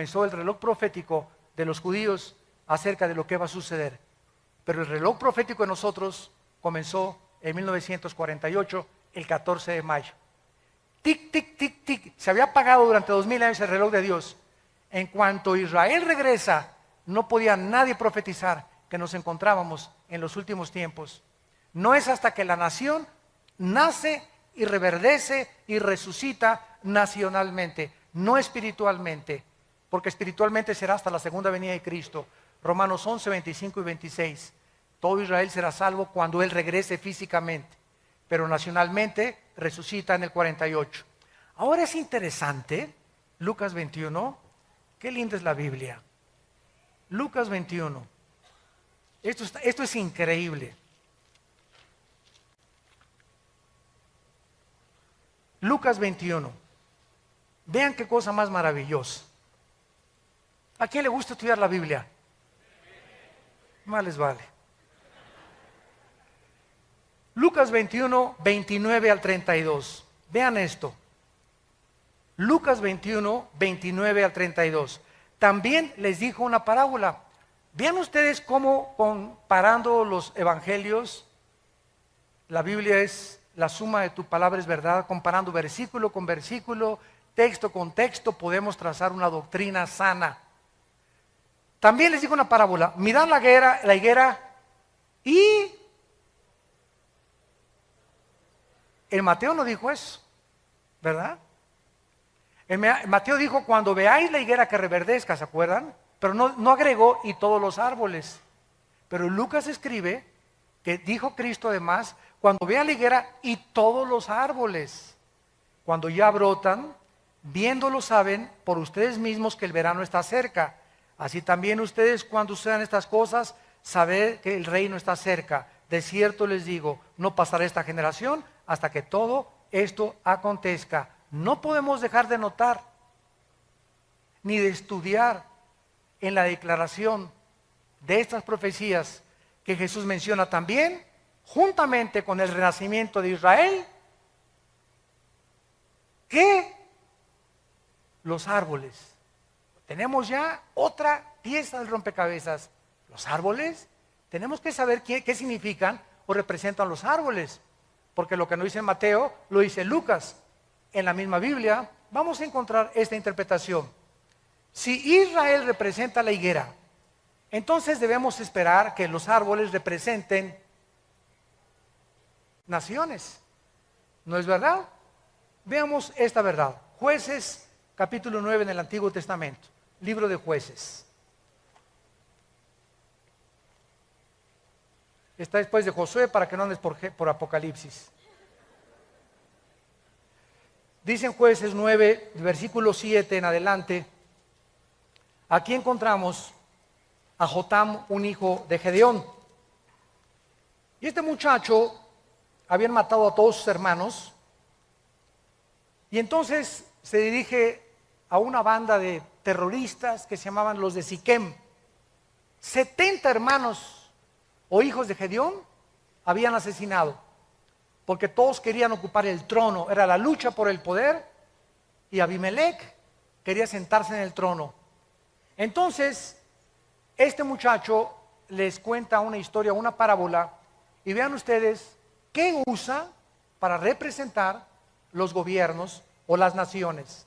comenzó el reloj profético de los judíos acerca de lo que va a suceder. Pero el reloj profético de nosotros comenzó en 1948, el 14 de mayo. Tic, tic, tic, tic. Se había apagado durante 2000 años el reloj de Dios. En cuanto Israel regresa, no podía nadie profetizar que nos encontrábamos en los últimos tiempos. No es hasta que la nación nace y reverdece y resucita nacionalmente, no espiritualmente, porque espiritualmente será hasta la segunda venida de Cristo. Romanos 11, 25 y 26. Todo Israel será salvo cuando Él regrese físicamente, pero nacionalmente resucita en el 48. Ahora es interesante, Lucas 21, qué linda es la Biblia. Lucas 21, esto es increíble. Lucas 21, vean qué cosa más maravillosa. ¿A quién le gusta estudiar la Biblia? Más les vale. Lucas 21, 29 al 32. Vean esto. Lucas 21, 29 al 32. También les dijo una parábola. Vean ustedes cómo comparando los evangelios, la Biblia es la suma de tu palabra es verdad, comparando versículo con versículo, texto con texto, podemos trazar una doctrina sana. También les digo una parábola, mirad la higuera y el Mateo no dijo eso, ¿verdad? El Mateo dijo cuando veáis la higuera que reverdezca, ¿se acuerdan? Pero no agregó y todos los árboles. Pero Lucas escribe que dijo Cristo además, cuando vea la higuera y todos los árboles, cuando ya brotan, viéndolo saben por ustedes mismos que el verano está cerca. Así también ustedes cuando sucedan estas cosas, sabed que el reino está cerca. De cierto les digo, no pasará esta generación hasta que todo esto acontezca. No podemos dejar de notar, ni de estudiar en la declaración de estas profecías que Jesús menciona también, juntamente con el renacimiento de Israel, que los árboles. Tenemos ya otra pieza del rompecabezas. Los árboles, tenemos que saber qué significan o representan los árboles, porque lo que no dice Mateo, lo dice Lucas. En la misma Biblia vamos a encontrar esta interpretación. Si Israel representa la higuera, entonces debemos esperar que los árboles representen naciones. ¿No es verdad? Veamos esta verdad. Jueces, capítulo 9 en el Antiguo Testamento. Libro de Jueces. Está después de Josué para que no andes por Apocalipsis. Dice en Jueces 9, versículo 7 en adelante. Aquí encontramos a Jotam, un hijo de Gedeón. Y este muchacho habían matado a todos sus hermanos. Y entonces se dirige a una banda de terroristas que se llamaban los de Siquem. 70 hermanos o hijos de Gedeón habían asesinado, porque todos querían ocupar el trono, era la lucha por el poder, y Abimelech quería sentarse en el trono. Entonces, este muchacho les cuenta una historia, una parábola, y vean ustedes qué usa para representar los gobiernos o las naciones.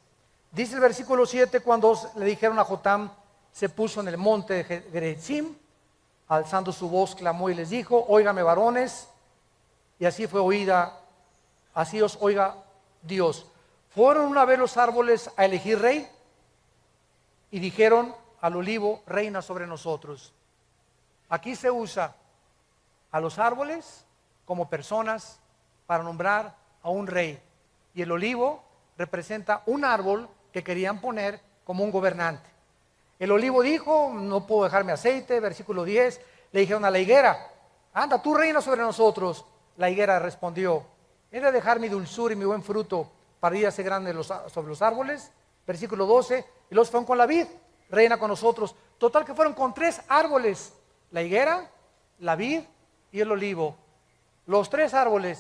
Dice el versículo 7, cuando le dijeron a Jotam, se puso en el monte de Gerizim, alzando su voz clamó y les dijo, óigame varones, y así fue oída, así os oiga Dios. Fueron una vez los árboles a elegir rey, y dijeron al olivo, reina sobre nosotros. Aquí se usa a los árboles como personas para nombrar a un rey, y el olivo representa un árbol que querían poner como un gobernante. El olivo dijo, no puedo dejarme aceite, versículo 10, le dijeron a la higuera, anda, tú reina sobre nosotros. La higuera respondió, he de dejar mi dulzura y mi buen fruto para ir a ser grande sobre los árboles. Versículo 12, y los fueron con la vid, reina con nosotros. Total que fueron con 3 árboles, la higuera, la vid y el olivo. Los 3 árboles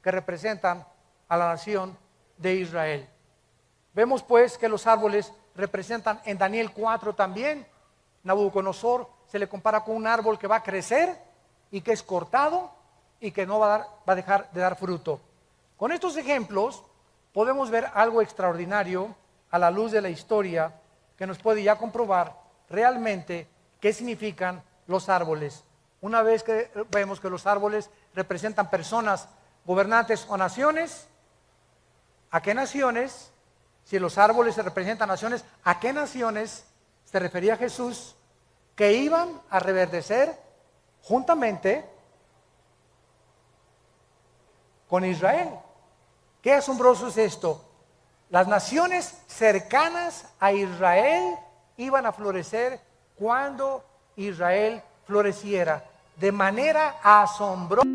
que representan a la nación de Israel. Vemos pues que los árboles representan en Daniel 4 también. Nabucodonosor se le compara con un árbol que va a crecer y que es cortado y que no va a dejar de dar fruto. Con estos ejemplos podemos ver algo extraordinario a la luz de la historia que nos puede ya comprobar realmente qué significan los árboles. Una vez que vemos que los árboles representan personas, gobernantes o naciones, ¿a qué naciones? Si los árboles se representan naciones, ¿a qué naciones se refería Jesús que iban a reverdecer juntamente con Israel? Qué asombroso es esto. Las naciones cercanas a Israel iban a florecer cuando Israel floreciera de manera asombrosa.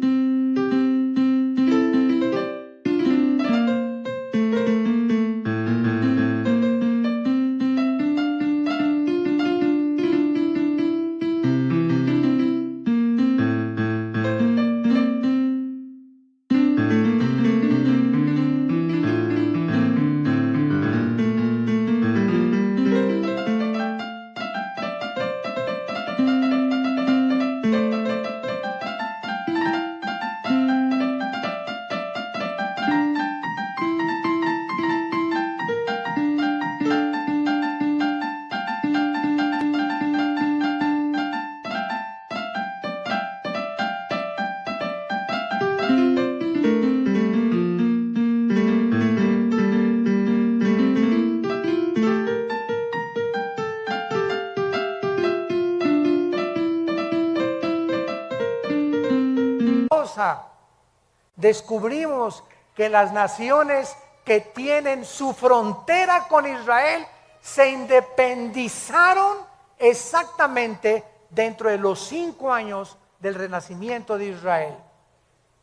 Descubrimos que las naciones que tienen su frontera con Israel se independizaron exactamente dentro de los 5 años del renacimiento de Israel.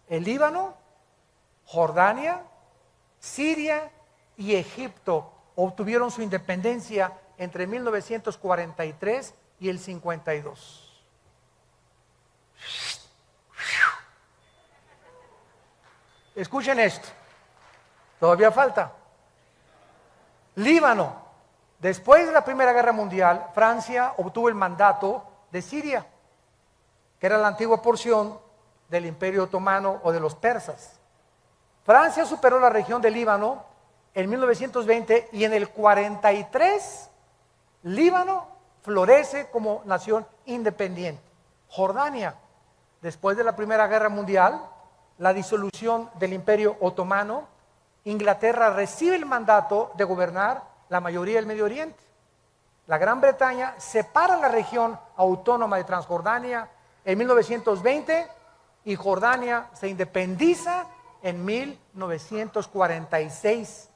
El Líbano, Jordania, Siria y Egipto obtuvieron su independencia entre 1943 y el 52. Escuchen esto, todavía falta. Líbano, después de la Primera Guerra Mundial, Francia obtuvo el mandato de Siria, que era la antigua porción del Imperio Otomano o de los persas. Francia superó la región del Líbano en 1920 y en el 43 Líbano florece como nación independiente. Jordania, después de la Primera Guerra Mundial, la disolución del Imperio Otomano, Inglaterra recibe el mandato de gobernar la mayoría del Medio Oriente. La Gran Bretaña separa la región autónoma de Transjordania en 1920 y Jordania se independiza en 1946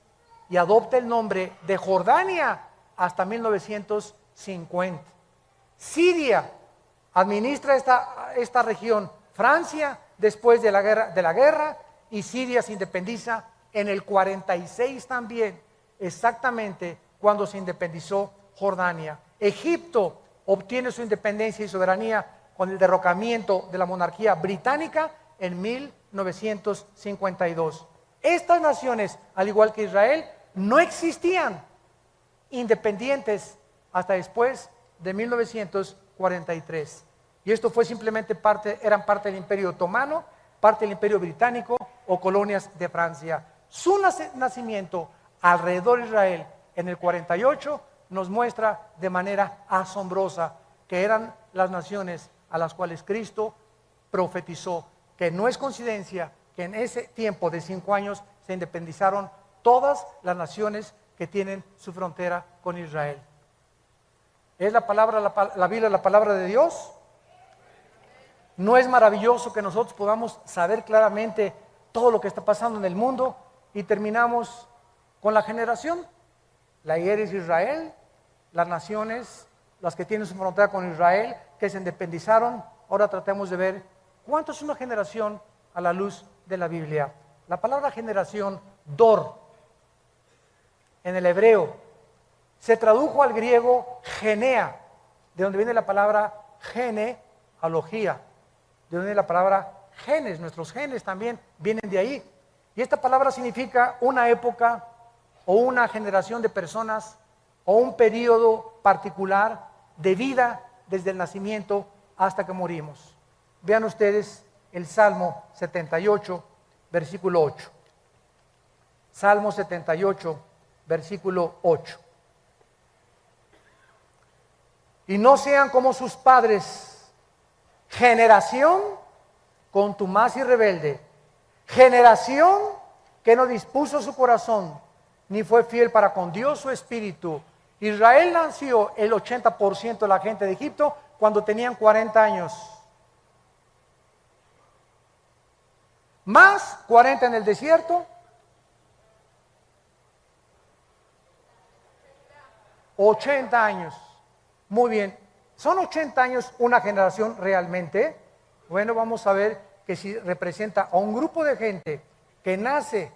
y adopta el nombre de Jordania hasta 1950. Siria administra esta región Francia después de la guerra y Siria se independiza en el 46 también, exactamente cuando se independizó Jordania. Egipto obtiene su independencia y soberanía con el derrocamiento de la monarquía británica en 1952. Estas naciones, al igual que Israel, no existían independientes hasta después de 1943. Y esto fue simplemente eran parte del Imperio Otomano, parte del Imperio Británico o colonias de Francia. Su nacimiento alrededor de Israel en el 48 nos muestra de manera asombrosa que eran las naciones a las cuales Cristo profetizó, que no es coincidencia que en ese tiempo de 5 años se independizaron todas las naciones que tienen su frontera con Israel. ¿Es la Biblia la palabra de Dios? ¿No es maravilloso que nosotros podamos saber claramente todo lo que está pasando en el mundo? Y terminamos con la generación. La es Israel, las naciones, las que tienen su frontera con Israel, que se independizaron. Ahora tratemos de ver cuánto es una generación a la luz de la Biblia. La palabra generación, dor, en el hebreo, se tradujo al griego genea, de donde viene la palabra genealogía, de donde viene la palabra genes. Nuestros genes también vienen de ahí. Y esta palabra significa una época o una generación de personas o un periodo particular de vida desde el nacimiento hasta que morimos. Vean ustedes el Salmo 78, versículo 8. Salmo 78, versículo 8. Y no sean como sus padres, generación contumaz y rebelde, generación que no dispuso su corazón, ni fue fiel para con Dios su espíritu. Israel nació el 80% de la gente de Egipto cuando tenían 40 años. Más 40 en el desierto. 80 años. Muy bien. ¿Son 80 años una generación realmente? Bueno, vamos a ver que si representa a un grupo de gente que nace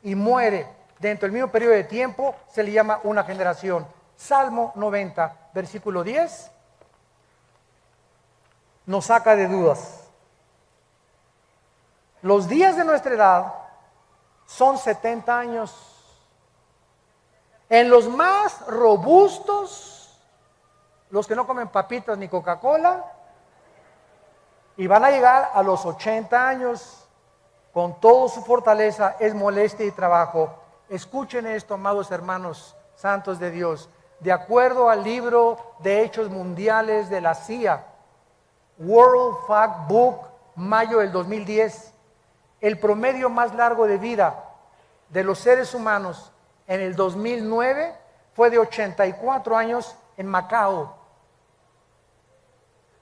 y muere dentro del mismo periodo de tiempo, se le llama una generación. Salmo 90, versículo 10, nos saca de dudas. Los días de nuestra edad son 70 años. En los más robustos, los que no comen papitas ni Coca-Cola, y van a llegar a los 80 años con toda su fortaleza, es molestia y trabajo. Escuchen esto, amados hermanos santos de Dios. De acuerdo al libro de Hechos Mundiales de la CIA, World Fact Book, mayo del 2010, el promedio más largo de vida de los seres humanos en el 2009 fue de 84 años en Macao.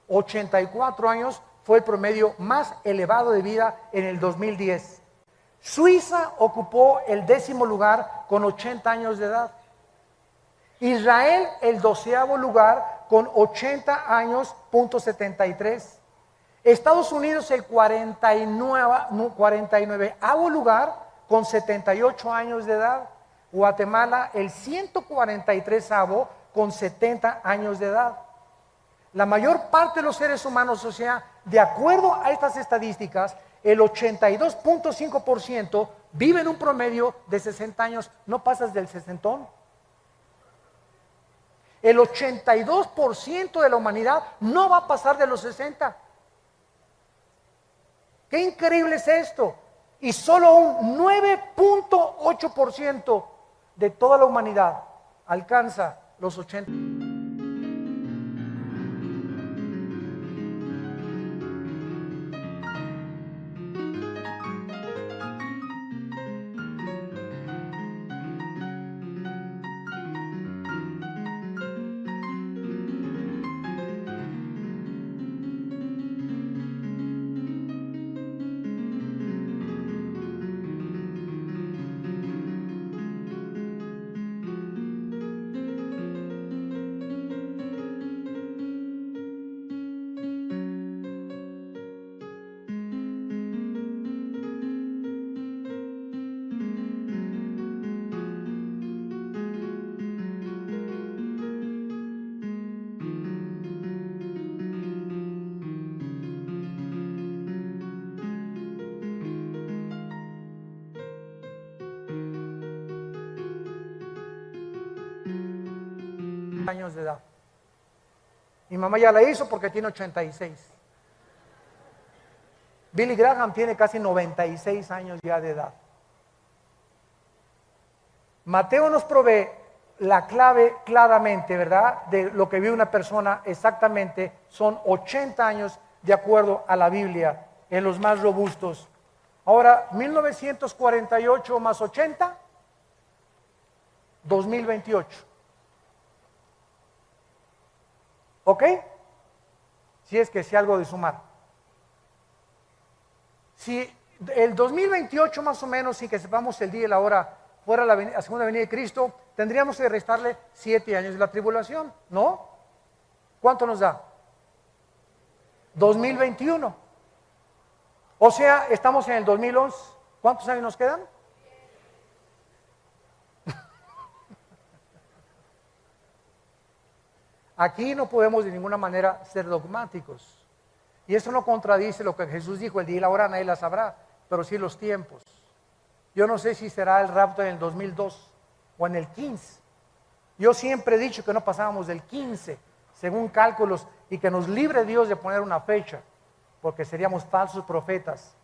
84 años fue el promedio más elevado de vida en el 2010. Suiza ocupó el 10º lugar con 80 años de edad. Israel el 12º lugar con 80 años, punto 73. Estados Unidos el 49º lugar con 78 años de edad. Guatemala el 143º con 70 años de edad. La mayor parte de los seres humanos, o sea, de acuerdo a estas estadísticas, el 82.5% vive en un promedio de 60 años. No pasas del sesentón. El 82% de la humanidad no va a pasar de los 60. ¡Qué increíble es esto! Y solo un 9.8% de toda la humanidad alcanza los 80. años de edad. Mi mamá ya la hizo porque tiene 86. Billy Graham tiene casi 96 años ya de edad. Mateo nos provee la clave claramente, ¿verdad? De lo que vive una persona exactamente. Son 80 años de acuerdo a la Biblia, en los más robustos. Ahora, 1948 más 80, 2028. ¿Ok? Si es que sea algo de sumar. Si el 2028 más o menos, sin que sepamos el día y la hora, fuera la segunda venida de Cristo, tendríamos que restarle 7 años de la tribulación, ¿no? ¿Cuánto nos da? 2021. O sea, estamos en el 2011. ¿Cuántos años nos quedan? Aquí no podemos de ninguna manera ser dogmáticos. Y eso no contradice lo que Jesús dijo, el día y la hora nadie la sabrá, pero sí los tiempos. Yo no sé si será el rapto en el 2002 o en el 15. Yo siempre he dicho que no pasábamos del 15, según cálculos, y que nos libre Dios de poner una fecha, porque seríamos falsos profetas.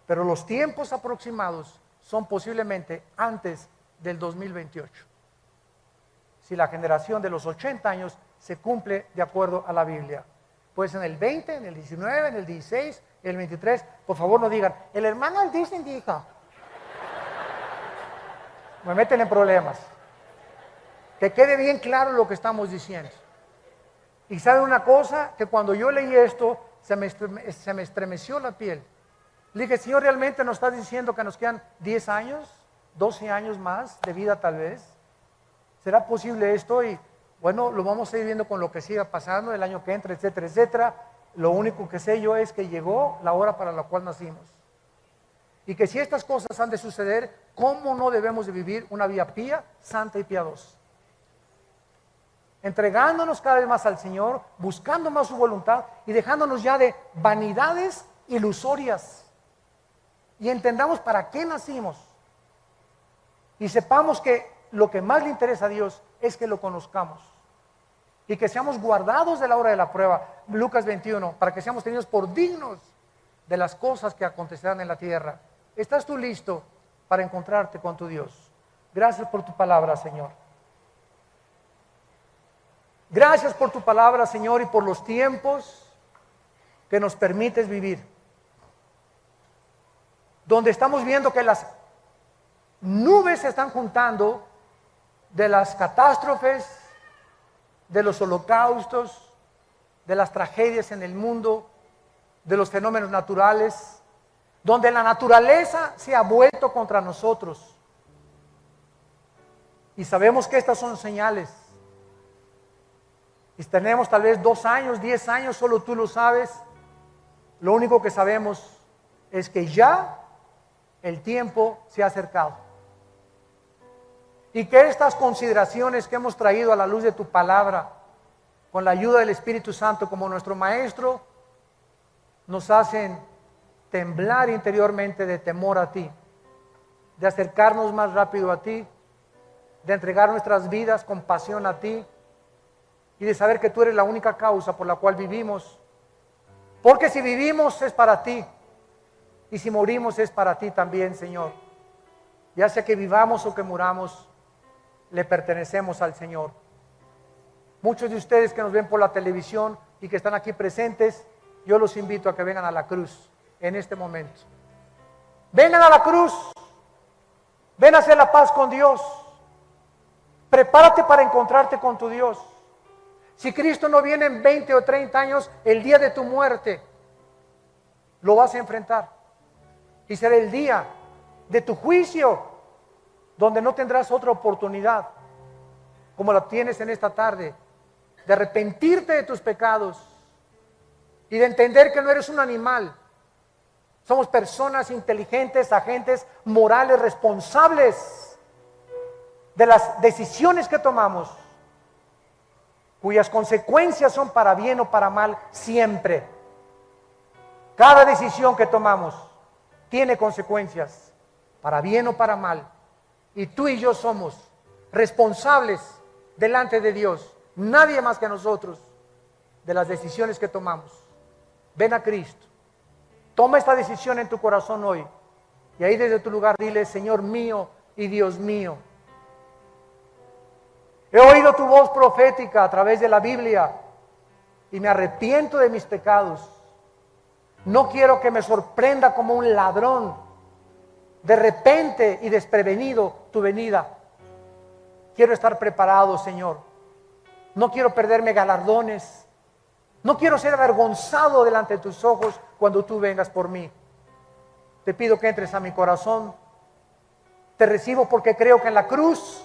Pero los tiempos aproximados son posiblemente antes del 2028. Si la generación de los 80 años se cumple de acuerdo a la Biblia. Pues en el 20, en el 19, en el 16, en el 23, por favor no digan, el hermano Disney dijo. Me meten en problemas. Que quede bien claro lo que estamos diciendo. Y sabe una cosa, que cuando yo leí esto, se me estremeció la piel. Le dije, Señor, ¿realmente nos estás diciendo que nos quedan 10 años, 12 años más de vida tal vez? ¿Será posible esto? Y bueno, lo vamos a ir viendo con lo que siga pasando el año que entra, etcétera, etcétera. Lo único que sé yo es que llegó la hora para la cual nacimos. Y que si estas cosas han de suceder, ¿cómo no debemos de vivir una vida pía, santa y piadosa? Entregándonos cada vez más al Señor, buscando más su voluntad y dejándonos ya de vanidades ilusorias. Y entendamos para qué nacimos. Y sepamos que lo que más le interesa a Dios es que lo conozcamos. Y que seamos guardados de la hora de la prueba. Lucas 21, para que seamos tenidos por dignos de las cosas que acontecerán en la tierra. ¿Estás tú listo para encontrarte con tu Dios? Gracias por tu palabra, Señor. Gracias por tu palabra, Señor, y por los tiempos que nos permites vivir. Donde estamos viendo que las nubes se están juntando de las catástrofes, de los holocaustos, de las tragedias en el mundo, de los fenómenos naturales, donde la naturaleza se ha vuelto contra nosotros. Y sabemos que estas son señales. Y tenemos tal vez 2 años, 10 años, solo tú lo sabes. Lo único que sabemos es que ya el tiempo se ha acercado. Y que estas consideraciones que hemos traído a la luz de tu palabra, con la ayuda del Espíritu Santo como nuestro Maestro, nos hacen temblar interiormente de temor a ti, de acercarnos más rápido a ti, de entregar nuestras vidas con pasión a ti, y de saber que tú eres la única causa por la cual vivimos. Porque si vivimos es para ti, y si morimos es para ti también, Señor. Ya sea que vivamos o que muramos, le pertenecemos al Señor. Muchos de ustedes que nos ven por la televisión y que están aquí presentes, yo los invito a que vengan a la cruz en este momento. Vengan a la cruz, ven a hacer la paz con Dios. Prepárate para encontrarte con tu Dios. Si Cristo no viene en 20 o 30 años, el día de tu muerte, lo vas a enfrentar. Y será el día de tu juicio, donde no tendrás otra oportunidad, como la tienes en esta tarde, de arrepentirte de tus pecados y de entender que no eres un animal. Somos personas inteligentes, agentes morales, responsables de las decisiones que tomamos, cuyas consecuencias son para bien o para mal siempre. Cada decisión que tomamos tiene consecuencias, para bien o para mal. Y tú y yo somos responsables delante de Dios, nadie más que nosotros, de las decisiones que tomamos. Ven a Cristo, toma esta decisión en tu corazón hoy, y ahí desde tu lugar dile: Señor mío y Dios mío, he oído tu voz profética a través de la Biblia y me arrepiento de mis pecados. No quiero que me sorprenda como un ladrón de repente y desprevenido tu venida. Quiero estar preparado, Señor. No quiero perderme galardones. No quiero ser avergonzado delante de tus ojos cuando tú vengas por mí. Te pido que entres a mi corazón. Te recibo porque creo que en la cruz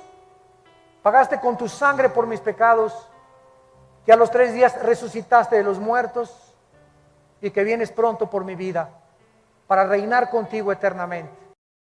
pagaste con tu sangre por mis pecados, que a los 3 días resucitaste de los muertos y que vienes pronto por mi vida para reinar contigo eternamente.